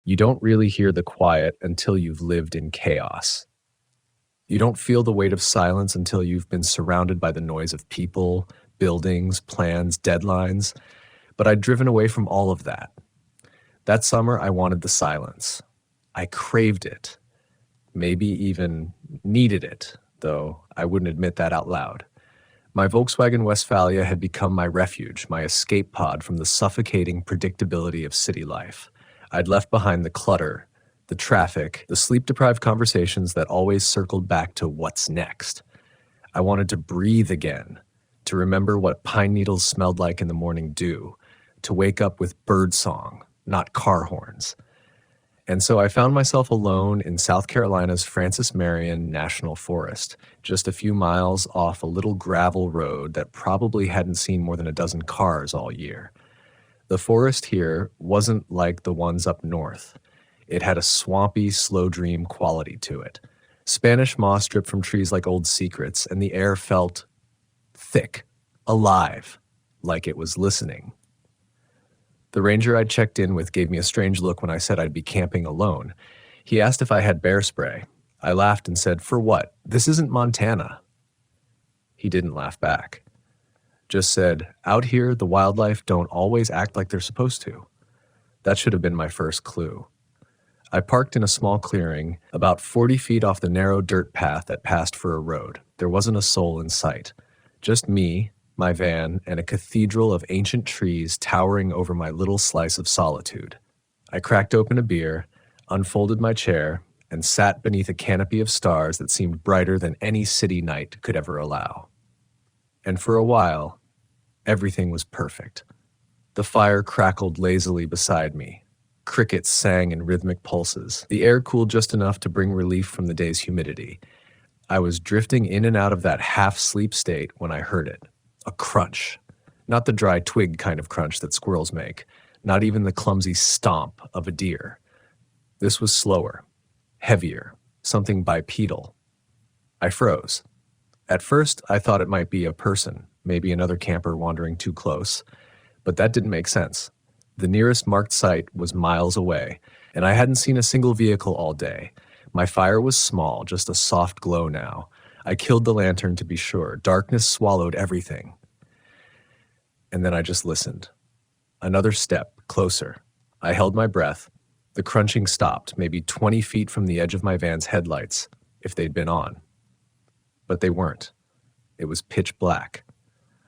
S1: You don't really hear the quiet until you've lived in chaos. You don't feel the weight of silence until you've been surrounded by the noise of people, buildings, plans, deadlines. But I'd driven away from all of that. That summer, I wanted the silence. I craved it, maybe even needed it, though I wouldn't admit that out loud. My Volkswagen Westphalia had become my refuge, my escape pod from the suffocating predictability of city life. I'd left behind the clutter, the traffic, the sleep-deprived conversations that always circled back to what's next. I wanted to breathe again, to remember what pine needles smelled like in the morning dew, to wake up with bird song, not car horns. And so I found myself alone in South Carolina's Francis Marion National Forest, just a few miles off a little gravel road that probably hadn't seen more than a dozen cars all year. The forest here wasn't like the ones up north. It had a swampy, slow dream quality to it. Spanish moss dripped from trees like old secrets, and the air felt thick, alive, like it was listening. The ranger I'd checked in with gave me a strange look when I said I'd be camping alone. He asked if I had bear spray. I laughed and said, "For what? This isn't Montana." He didn't laugh back. Just said, "Out here, the wildlife don't always act like they're supposed to." That should have been my first clue. I parked in a small clearing, about 40 feet off the narrow dirt path that passed for a road. There wasn't a soul in sight. Just me, my van, and a cathedral of ancient trees towering over my little slice of solitude. I cracked open a beer, unfolded my chair, and sat beneath a canopy of stars that seemed brighter than any city night could ever allow. And for a while, everything was perfect. The fire crackled lazily beside me. Crickets sang in rhythmic pulses. The air cooled just enough to bring relief from the day's humidity. I was drifting in and out of that half-sleep state when I heard it. A crunch. Not the dry twig kind of crunch that squirrels make. Not even the clumsy stomp of a deer. This was slower, heavier, something bipedal. I froze. At first, I thought it might be a person, maybe another camper wandering too close. But that didn't make sense. The nearest marked site was miles away, and I hadn't seen a single vehicle all day. My fire was small, just a soft glow now. I killed the lantern to be sure. Darkness swallowed everything. And then I just listened. Another step, closer. I held my breath. The crunching stopped, maybe 20 feet from the edge of my van's headlights, if they'd been on. But they weren't. It was pitch black.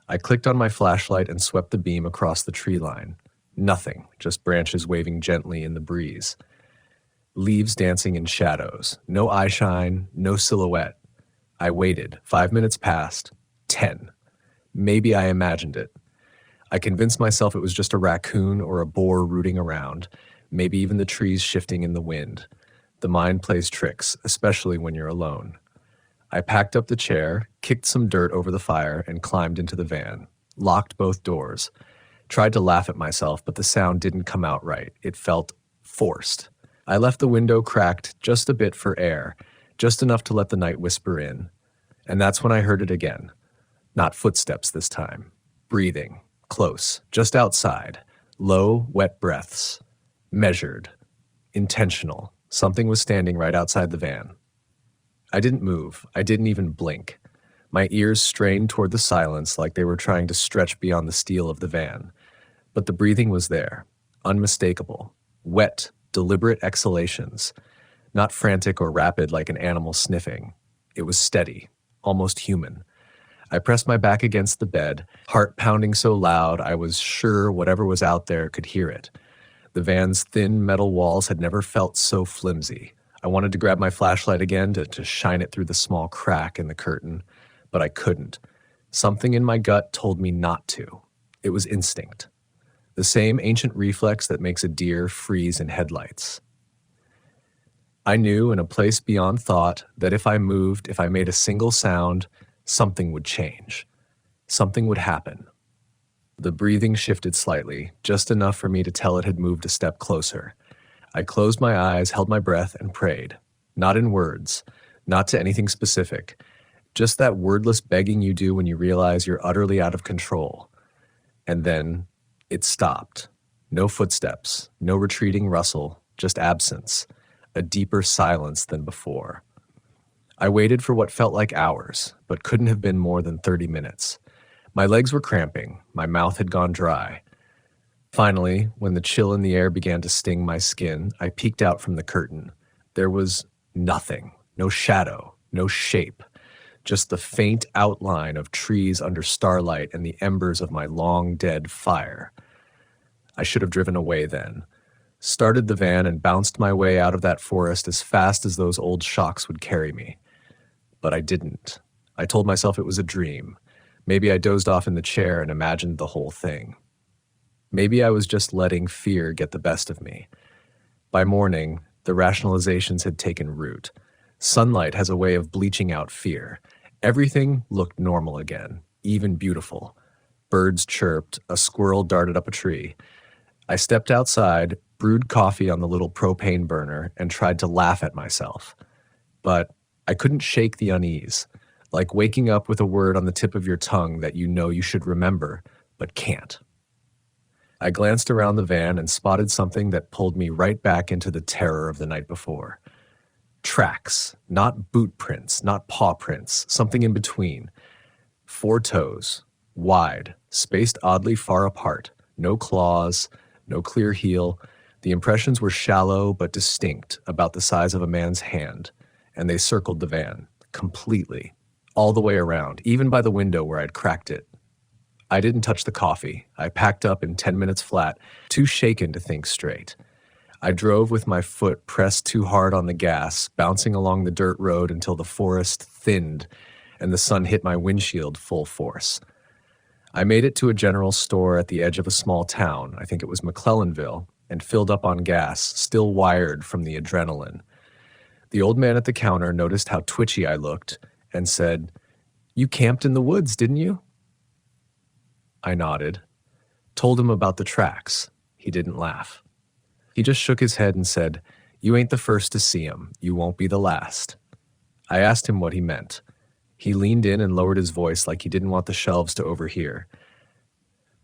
S1: I clicked on my flashlight and swept the beam across the tree line. Nothing, just branches waving gently in the breeze. Leaves dancing in shadows. No eyeshine, no silhouette. I waited. 5 minutes passed. 10. Maybe I imagined it. I convinced myself it was just a raccoon or a boar rooting around, maybe even the trees shifting in the wind. The mind plays tricks, especially when you're alone. I packed up the chair, kicked some dirt over the fire, and climbed into the van. Locked both doors. Tried to laugh at myself, but the sound didn't come out right. It felt forced. I left the window cracked just a bit for air, just enough to let the night whisper in. And that's when I heard it again. Not footsteps this time. Breathing. Close. Just outside. Low, wet breaths. Measured. Intentional. Something was standing right outside the van. I didn't move. I didn't even blink. My ears strained toward the silence like they were trying to stretch beyond the steel of the van. But the breathing was there. Unmistakable. Wet, deliberate exhalations. Not frantic or rapid like an animal sniffing. It was steady. Almost human. I pressed my back against the bed, heart pounding so loud I was sure whatever was out there could hear it. The van's thin metal walls had never felt so flimsy. I wanted to grab my flashlight again to shine it through the small crack in the curtain, but I couldn't. Something in my gut told me not to. It was instinct. The same ancient reflex that makes a deer freeze in headlights. I knew in a place beyond thought that if I moved, if I made a single sound, something would change. Something would happen. The breathing shifted slightly, just enough for me to tell it had moved a step closer. I closed my eyes, held my breath, and prayed. Not in words, not to anything specific. Just that wordless begging you do when you realize you're utterly out of control. And then it stopped. No footsteps, no retreating rustle, just absence. A deeper silence than before. I waited for what felt like hours, but couldn't have been more than 30 minutes. My legs were cramping, my mouth had gone dry. Finally, when the chill in the air began to sting my skin, I peeked out from the curtain. There was nothing, no shadow, no shape, just the faint outline of trees under starlight and the embers of my long-dead fire. I should have driven away then. Started the van and bounced my way out of that forest as fast as those old shocks would carry me. But I didn't. I told myself it was a dream. Maybe I dozed off in the chair and imagined the whole thing. Maybe I was just letting fear get the best of me. By morning, the rationalizations had taken root. Sunlight has a way of bleaching out fear. Everything looked normal again, even beautiful. Birds chirped, a squirrel darted up a tree. I stepped outside, brewed coffee on the little propane burner, and tried to laugh at myself. But I couldn't shake the unease, like waking up with a word on the tip of your tongue that you know you should remember, but can't. I glanced around the van and spotted something that pulled me right back into the terror of the night before. Tracks, not boot prints, not paw prints, something in between. 4 toes, wide, spaced oddly far apart, no claws, no clear heel. The impressions were shallow but distinct, about the size of a man's hand, and they circled the van, completely, all the way around, even by the window where I'd cracked it. I didn't touch the coffee. I packed up in 10 minutes flat, too shaken to think straight. I drove with my foot pressed too hard on the gas, bouncing along the dirt road until the forest thinned and the sun hit my windshield full force. I made it to a general store at the edge of a small town, I think it was McClellanville, and filled up on gas, still wired from the adrenaline. The old man at the counter noticed how twitchy I looked and said, "You camped in the woods, didn't you?" I nodded. Told him about the tracks. He didn't laugh. He just shook his head and said, "You ain't the first to see 'em. You won't be the last." I asked him what he meant. He leaned in and lowered his voice like he didn't want the shelves to overhear.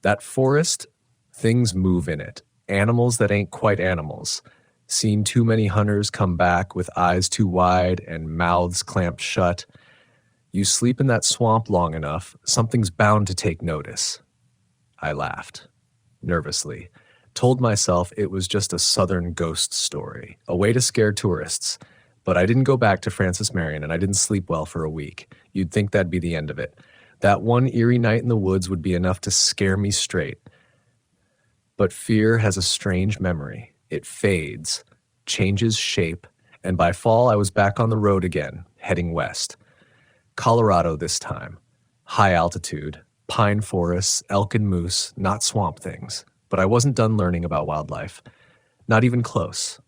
S1: "That forest, things move in it. Animals that ain't quite animals. Seen too many hunters come back with eyes too wide and mouths clamped shut. You sleep in that swamp long enough, something's bound to take notice." I laughed, nervously. Told myself it was just a southern ghost story, a way to scare tourists. But I didn't go back to Francis Marion, and I didn't sleep well for a week. You'd think that'd be the end of it. That one eerie night in the woods would be enough to scare me straight. But fear has a strange memory. It fades, changes shape, and by fall I was back on the road again, heading west. Colorado this time. High altitude, pine forests, elk and moose, not swamp things. But I wasn't done learning about wildlife. Not even close.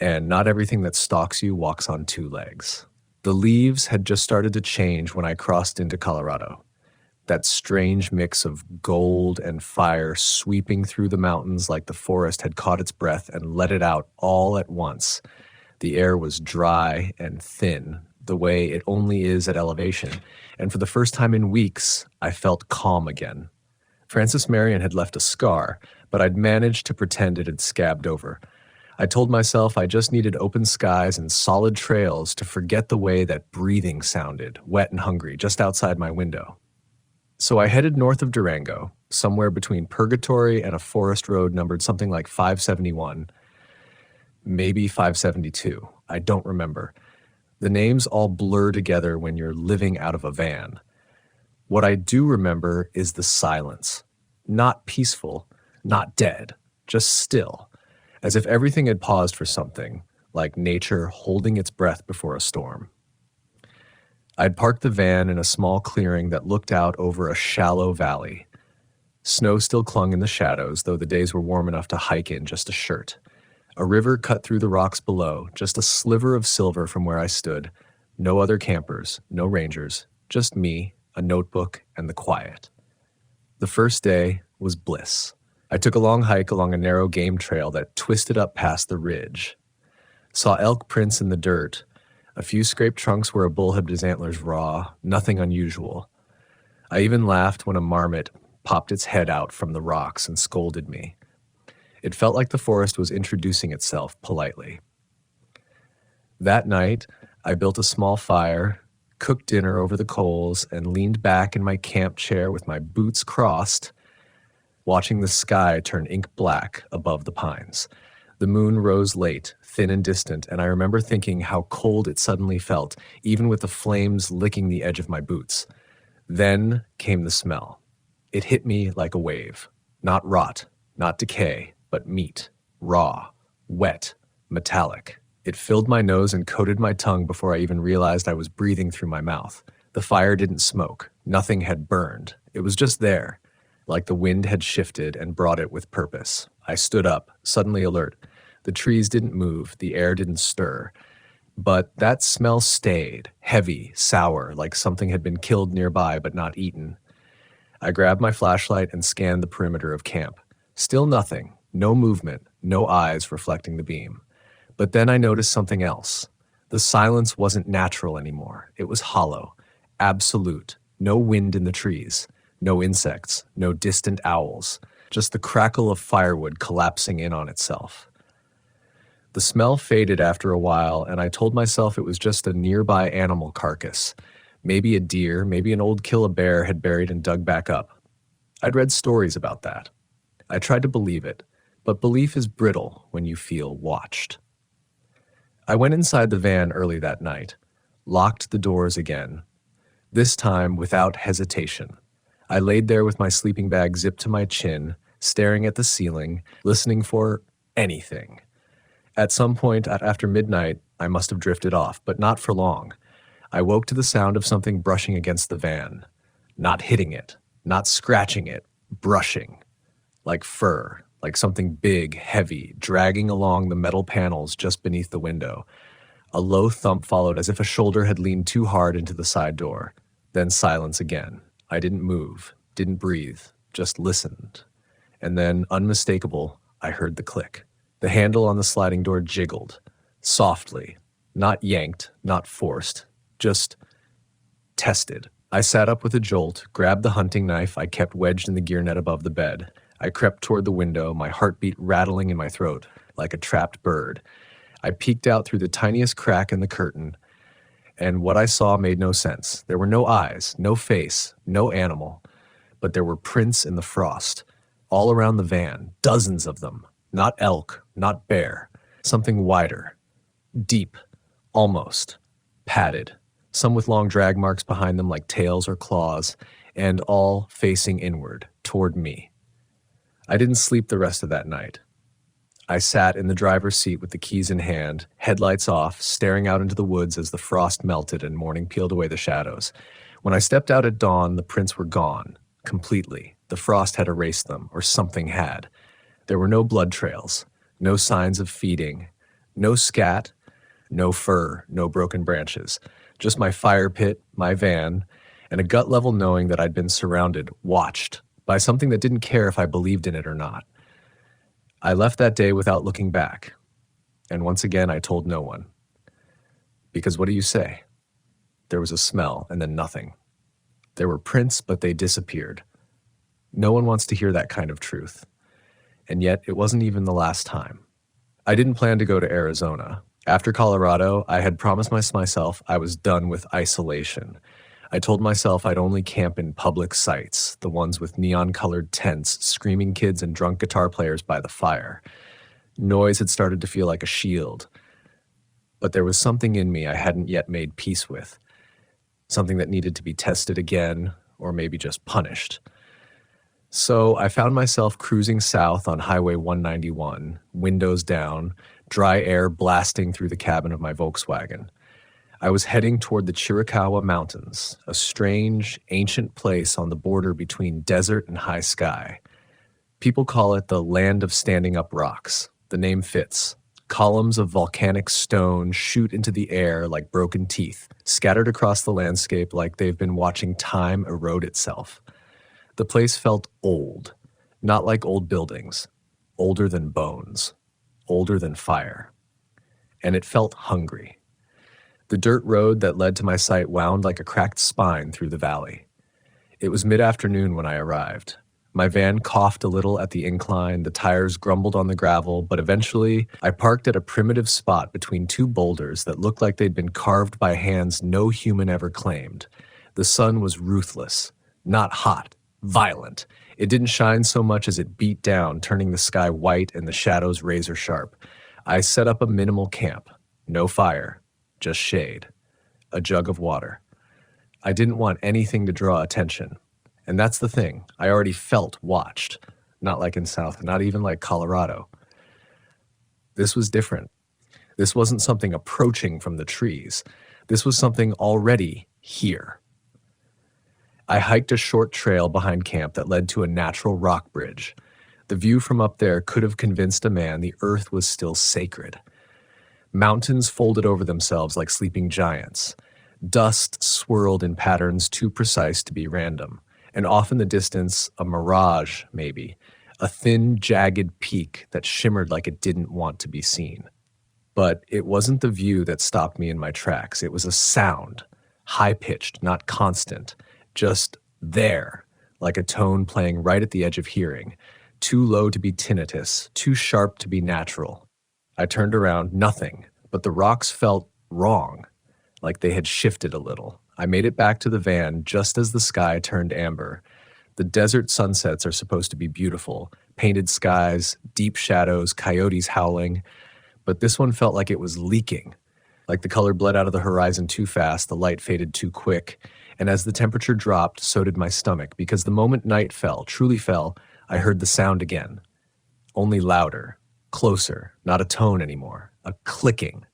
S1: And not everything that stalks you walks on 2 legs. The leaves had just started to change when I crossed into Colorado. That strange mix of gold and fire sweeping through the mountains like the forest had caught its breath and let it out all at once. The air was dry and thin, the way it only is at elevation, and for the first time in weeks, I felt calm again. Frances Marion had left a scar, but I'd managed to pretend it had scabbed over. I told myself I just needed open skies and solid trails to forget the way that breathing sounded, wet and hungry, just outside my window. So I headed north of Durango, somewhere between Purgatory and a forest road numbered something like 571, maybe 572. I don't remember. The names all blur together when you're living out of a van. What I do remember is the silence. Not peaceful, not dead, just still, as if everything had paused for something, like nature holding its breath before a storm. I'd parked the van in a small clearing that looked out over a shallow valley. Snow still clung in the shadows, though the days were warm enough to hike in just a shirt. A river cut through the rocks below, just a sliver of silver from where I stood. No other campers, no rangers, just me, a notebook, and the quiet. The first day was bliss. I took a long hike along a narrow game trail that twisted up past the ridge. Saw elk prints in the dirt, a few scraped trunks where a bull had his antlers raw, nothing unusual. I even laughed when a marmot popped its head out from the rocks and scolded me. It felt like the forest was introducing itself politely. That night, I built a small fire, cooked dinner over the coals, and leaned back in my camp chair with my boots crossed, watching the sky turn ink black above the pines. The moon rose late, thin and distant, and I remember thinking how cold it suddenly felt, even with the flames licking the edge of my boots. Then came the smell. It hit me like a wave. Not rot, not decay, but meat, raw, wet, metallic. It filled my nose and coated my tongue before I even realized I was breathing through my mouth. The fire didn't smoke. Nothing had burned. It was just there, like the wind had shifted and brought it with purpose. I stood up, suddenly alert. The trees didn't move, the air didn't stir. But that smell stayed, heavy, sour, like something had been killed nearby but not eaten. I grabbed my flashlight and scanned the perimeter of camp. Still nothing, no movement, no eyes reflecting the beam. But then I noticed something else. The silence wasn't natural anymore. It was hollow, absolute, no wind in the trees, no insects, no distant owls, just the crackle of firewood collapsing in on itself. The smell faded after a while, and I told myself it was just a nearby animal carcass. Maybe a deer, maybe an old kill-a-bear had buried and dug back up. I'd read stories about that. I tried to believe it, but belief is brittle when you feel watched. I went inside the van early that night, locked the doors again, this time without hesitation. I laid there with my sleeping bag zipped to my chin, staring at the ceiling, listening for anything. At some point after midnight, I must have drifted off, but not for long. I woke to the sound of something brushing against the van. Not hitting it, not scratching it, brushing. Like fur, like something big, heavy, dragging along the metal panels just beneath the window. A low thump followed as if a shoulder had leaned too hard into the side door. Then silence again. I didn't move, didn't breathe, just listened. And then, unmistakable, I heard the click. The handle on the sliding door jiggled, softly, not yanked, not forced, just tested. I sat up with a jolt, grabbed the hunting knife I kept wedged in the gear net above the bed. I crept toward the window, my heartbeat rattling in my throat like a trapped bird. I peeked out through the tiniest crack in the curtain, and what I saw made no sense. There were no eyes, no face, no animal, but there were prints in the frost, all around the van, dozens of them. Not elk, not bear, something wider, deep, almost, padded, some with long drag marks behind them like tails or claws, and all facing inward, toward me. I didn't sleep the rest of that night. I sat in the driver's seat with the keys in hand, headlights off, staring out into the woods as the frost melted and morning peeled away the shadows. When I stepped out at dawn, the prints were gone, completely. The frost had erased them, or something had. There were no blood trails, no signs of feeding, no scat, no fur, no broken branches, Just my fire pit, my van, and a gut level knowing that I'd been surrounded, watched, by something that didn't care if I believed in it or not. I left that day without looking back, and once again I told no one. Because what do you say? There was a smell and then nothing. There were prints, but they disappeared. No one wants to hear that kind of truth. And yet it wasn't even the last time. I didn't plan to go to Arizona. After Colorado, I had promised myself I was done with isolation. I told myself I'd only camp in public sites, the ones with neon-colored tents, screaming kids, and drunk guitar players by the fire. Noise had started to feel like a shield. But there was something in me I hadn't yet made peace with. Something that needed to be tested again, or maybe just punished. So I found myself cruising south on Highway 191, windows down, dry air blasting through the cabin of my Volkswagen. I was heading toward the Chiricahua Mountains, a strange, ancient place on the border between desert and high sky. People call it the land of standing up rocks. The name fits. Columns of volcanic stone shoot into the air like broken teeth, scattered across the landscape like they've been watching time erode itself. The place felt old, not like old buildings, older than bones, older than fire. And it felt hungry. The dirt road that led to my site wound like a cracked spine through the valley. It was mid-afternoon when I arrived. My van coughed a little at the incline, the tires grumbled on the gravel, but eventually I parked at a primitive spot between two boulders that looked like they'd been carved by hands no human ever claimed. The sun was ruthless, not hot, violent. It didn't shine so much as it beat down, turning the sky white and the shadows razor sharp. I set up a minimal camp. No fire, just shade. A jug of water. I didn't want anything to draw attention. And that's the thing. I already felt watched. Not like in South, not even like Colorado. This was different. This wasn't something approaching from the trees. This was something already here. I hiked a short trail behind camp that led to a natural rock bridge. The view from up there could have convinced a man the earth was still sacred. Mountains folded over themselves like sleeping giants. Dust swirled in patterns too precise to be random. And off in the distance, a mirage, maybe, a thin, jagged peak that shimmered like it didn't want to be seen. But it wasn't the view that stopped me in my tracks. It was a sound, high-pitched, not constant, just there, like a tone playing right at the edge of hearing, too low to be tinnitus, too sharp to be natural. I turned around, nothing, but the rocks felt wrong, like they had shifted a little. I made it back to the van just as the sky turned amber. The desert sunsets are supposed to be beautiful. Painted skies, deep shadows, coyotes howling. But this one felt like it was leaking. Like the color bled out of the horizon too fast, the light faded too quick. And as the temperature dropped, so did my stomach, because the moment night fell, truly fell, I heard the sound again. Only louder, closer, not a tone anymore, a clicking.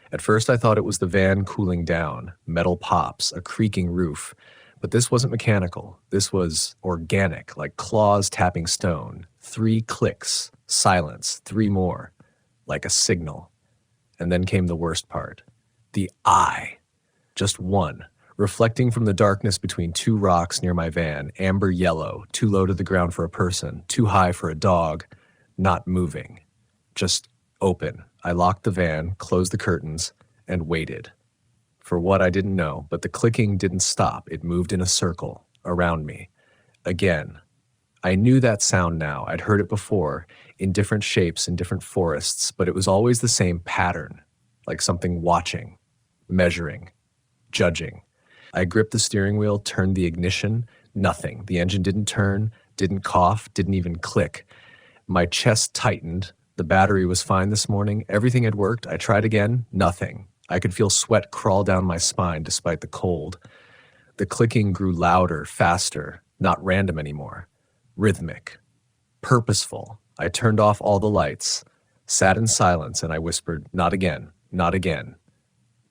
S1: At first I thought it was the van cooling down, metal pops, a creaking roof. But this wasn't mechanical. This was organic, like claws tapping stone. 3 clicks, silence, 3 more, like a signal. And then came the worst part. The eye. Just one, reflecting from the darkness between 2 rocks near my van, amber yellow, too low to the ground for a person, too high for a dog, not moving. Just open. I locked the van, closed the curtains, and waited. For what I didn't know, but the clicking didn't stop. It moved in a circle, around me. Again. I knew that sound now. I'd heard it before, in different shapes in different forests, but it was always the same pattern, like something watching, measuring, judging. I gripped the steering wheel, turned the ignition, nothing. The engine didn't turn, didn't cough, didn't even click. My chest tightened. The battery was fine this morning. Everything had worked. I tried again. Nothing. I could feel sweat crawl down my spine despite the cold. The clicking grew louder, faster, not random anymore. Rhythmic. Purposeful. I turned off all the lights, sat in silence, and I whispered, "Not again, not again."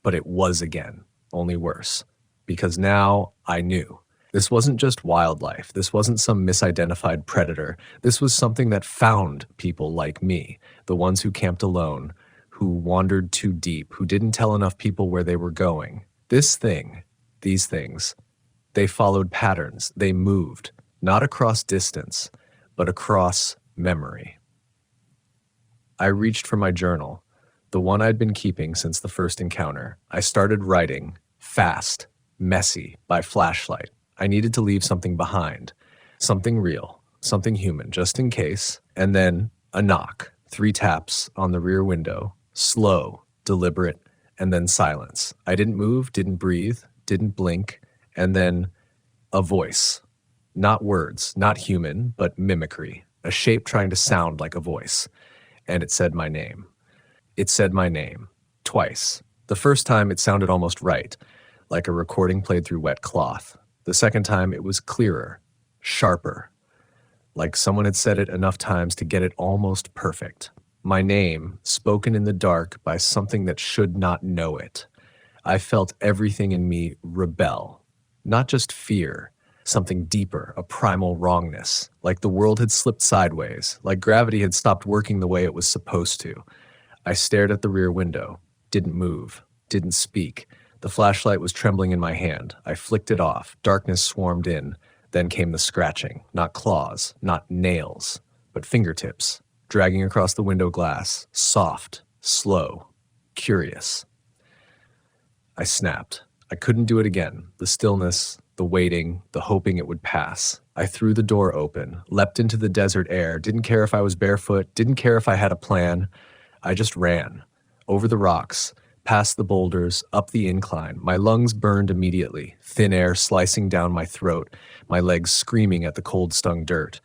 S1: But it was again, only worse. Because now I knew. This wasn't just wildlife. This wasn't some misidentified predator. This was something that found people like me, the ones who camped alone, who wandered too deep, who didn't tell enough people where they were going. This thing, these things, they followed patterns. They moved, not across distance, but across memory. I reached for my journal, the one I'd been keeping since the first encounter. I started writing, fast, messy, by flashlight. I needed to leave something behind, something real, something human, just in case. And then a knock, 3 taps on the rear window, slow, deliberate, and then silence. I didn't move, didn't breathe, didn't blink, and then a voice. Not words, not human, but mimicry, a shape trying to sound like a voice. And it said my name. It said my name, twice. The first time it sounded almost right, like a recording played through wet cloth. The second time it was clearer, sharper, like someone had said it enough times to get it almost perfect. My name, spoken in the dark by something that should not know it. I felt everything in me rebel, not just fear, something deeper, a primal wrongness, like the world had slipped sideways, like gravity had stopped working the way it was supposed to. I stared at the rear window, didn't move, didn't speak. The flashlight was trembling in my hand. I flicked it off. Darkness swarmed in. Then came the scratching, not claws, not nails, but fingertips, dragging across the window glass, soft, slow, curious. I snapped. I couldn't do it again. The stillness, the waiting, the hoping it would pass. I threw the door open, leapt into the desert air, didn't care if I was barefoot, didn't care if I had a plan. I just ran, over the rocks, past the boulders, up the incline. My lungs burned immediately, thin air slicing down my throat, my legs screaming at the cold-stung dirt.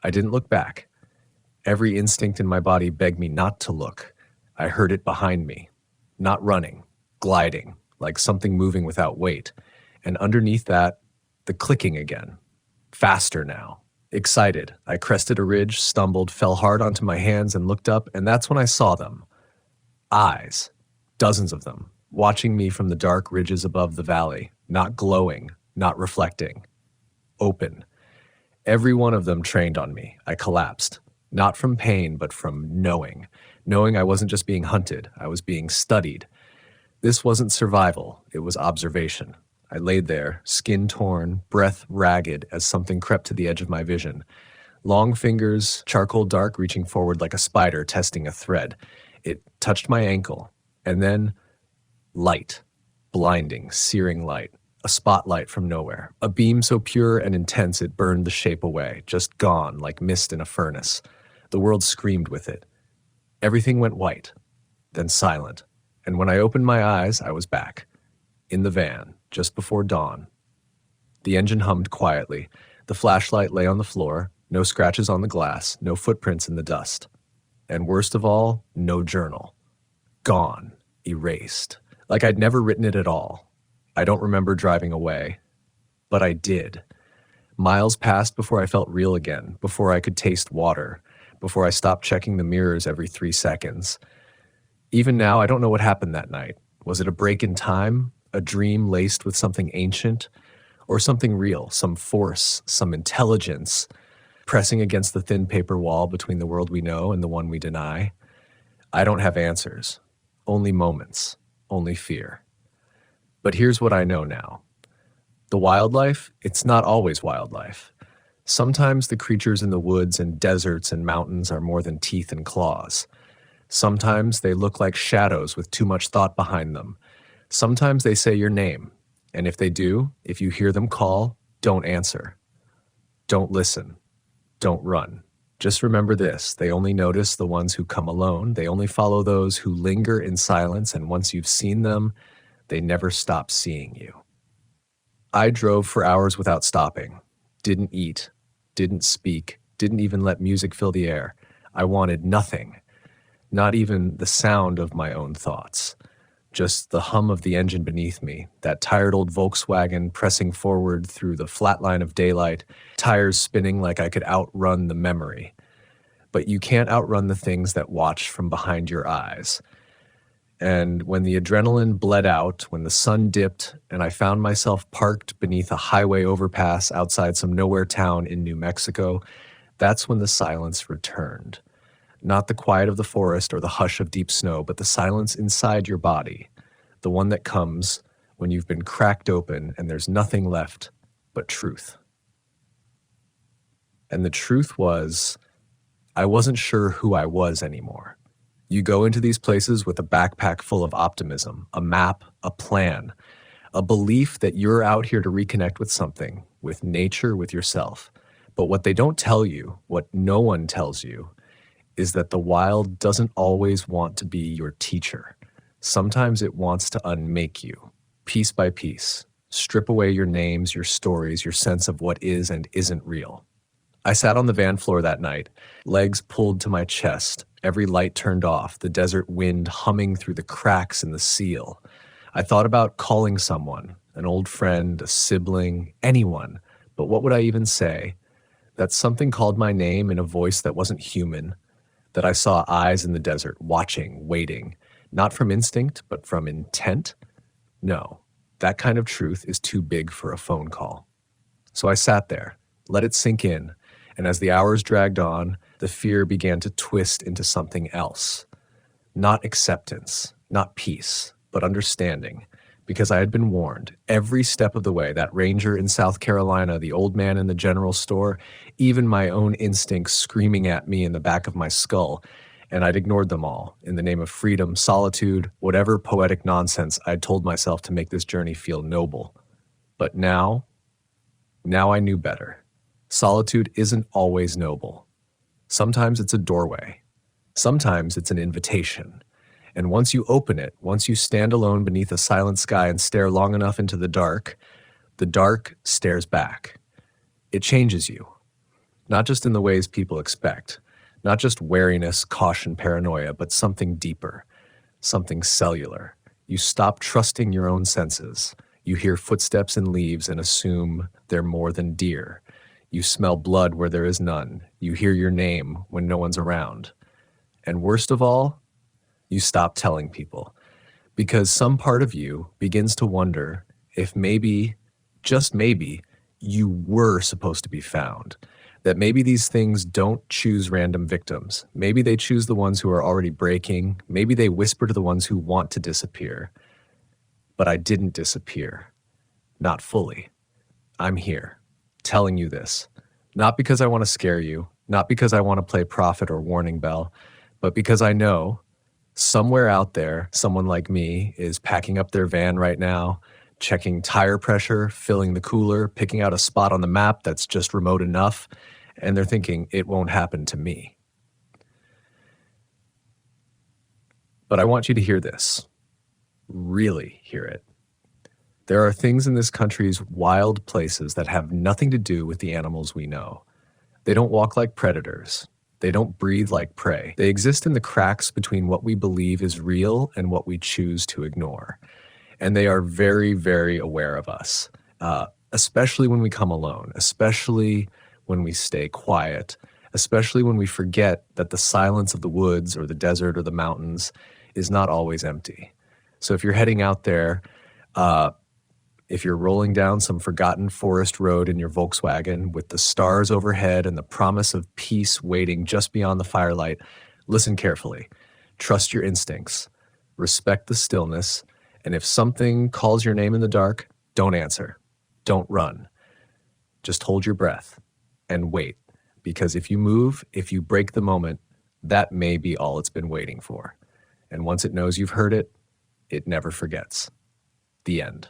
S1: I didn't look back. Every instinct in my body begged me not to look. I heard it behind me, not running, gliding, like something moving without weight. And underneath that, the clicking again. Faster now. Excited, I crested a ridge, stumbled, fell hard onto my hands and looked up, and that's when I saw them. Eyes. Dozens of them, watching me from the dark ridges above the valley, not glowing, not reflecting. Open. Every one of them trained on me. I collapsed. Not from pain, but from knowing. Knowing I wasn't just being hunted, I was being studied. This wasn't survival, it was observation. I laid there, skin torn, breath ragged as something crept to the edge of my vision. Long fingers, charcoal dark, reaching forward like a spider testing a thread. It touched my ankle. And then, light, blinding, searing light, a spotlight from nowhere, a beam so pure and intense it burned the shape away, just gone like mist in a furnace. The world screamed with it. Everything went white, then silent, and when I opened my eyes, I was back, in the van, just before dawn. The engine hummed quietly. The flashlight lay on the floor, no scratches on the glass, no footprints in the dust. And worst of all, no journal. Gone. Erased, like I'd never written it at all. I don't remember driving away, but I did. Miles passed before I felt real again, before I could taste water, before I stopped checking the mirrors every 3 seconds. Even now, I don't know what happened that night. Was it a break in time, a dream laced with something ancient, or something real, some force, some intelligence, pressing against the thin paper wall between the world we know and the one we deny? I don't have answers. Only moments, only fear. But here's what I know now. The wildlife, it's not always wildlife. Sometimes the creatures in the woods and deserts and mountains are more than teeth and claws. Sometimes they look like shadows with too much thought behind them. Sometimes they say your name, and if they do, if you hear them call, don't answer. Don't listen. Don't run. Just remember this, they only notice the ones who come alone. They only follow those who linger in silence, and once you've seen them, they never stop seeing you. I drove for hours without stopping. Didn't eat. Didn't speak. Didn't even let music fill the air. I wanted nothing. Not even the sound of my own thoughts. Just the hum of the engine beneath me, that tired old Volkswagen pressing forward through the flat line of daylight, tires spinning like I could outrun the memory. But you can't outrun the things that watch from behind your eyes. And when the adrenaline bled out, when the sun dipped, and I found myself parked beneath a highway overpass outside some nowhere town in New Mexico, that's when the silence returned. Not the quiet of the forest or the hush of deep snow, but the silence inside your body. the one that comes when you've been cracked open and there's nothing left but truth. And the truth was, I wasn't sure who I was anymore. You go into these places with a backpack full of optimism, a map, a plan, a belief that you're out here to reconnect with something, with nature, with yourself. But what they don't tell you, what no one tells you, is that the wild doesn't always want to be your teacher. Sometimes it wants to unmake you, piece by piece, strip away your names, your stories, your sense of what is and isn't real. I sat on the van floor that night, legs pulled to my chest, every light turned off, the desert wind humming through the cracks in the seal. I thought about calling someone, an old friend, a sibling, anyone, but what would I even say? That something called my name in a voice that wasn't human, that I saw eyes in the desert, watching, waiting, not from instinct, but from intent? No, that kind of truth is too big for a phone call. So I sat there, let it sink in, and as the hours dragged on, the fear began to twist into something else. Not acceptance, not peace, but understanding, because I had been warned every step of the way, that ranger in South Carolina, the old man in the general store, even my own instincts screaming at me in the back of my skull, and I'd ignored them all in the name of freedom, solitude, whatever poetic nonsense I'd told myself to make this journey feel noble. But now I knew better. Solitude isn't always noble. Sometimes it's a doorway. Sometimes it's an invitation. And once you open it, once you stand alone beneath a silent sky and stare long enough into the dark stares back. It changes you. Not just in the ways people expect. Not just wariness, caution, paranoia, but something deeper. Something cellular. You stop trusting your own senses. You hear footsteps in leaves and assume they're more than deer. You smell blood where there is none. You hear your name when no one's around. And worst of all, you stop telling people. Because some part of you begins to wonder if maybe, just maybe, you were supposed to be found. That maybe these things don't choose random victims. Maybe they choose the ones who are already breaking. Maybe they whisper to the ones who want to disappear. But I didn't disappear. Not fully. I'm here, telling you this. Not because I want to scare you, not because I want to play prophet or warning bell, but because I know somewhere out there, someone like me is packing up their van right now, checking tire pressure, filling the cooler, picking out a spot on the map that's just remote enough, and they're thinking it won't happen to me. But I want you to hear this. Really hear it. There are things in this country's wild places that have nothing to do with the animals we know. They don't walk like predators. They don't breathe like prey. They exist in the cracks between what we believe is real and what we choose to ignore. And they are very, very aware of us, especially when we come alone, especially when we stay quiet, especially when we forget that the silence of the woods or the desert or the mountains is not always empty. So if you're heading out there, if you're rolling down some forgotten forest road in your Volkswagen with the stars overhead and the promise of peace waiting just beyond the firelight, listen carefully. Trust your instincts. Respect the stillness. And if something calls your name in the dark, don't answer. Don't run. Just hold your breath and wait. Because if you move, if you break the moment, that may be all it's been waiting for. And once it knows you've heard it, it never forgets. The end.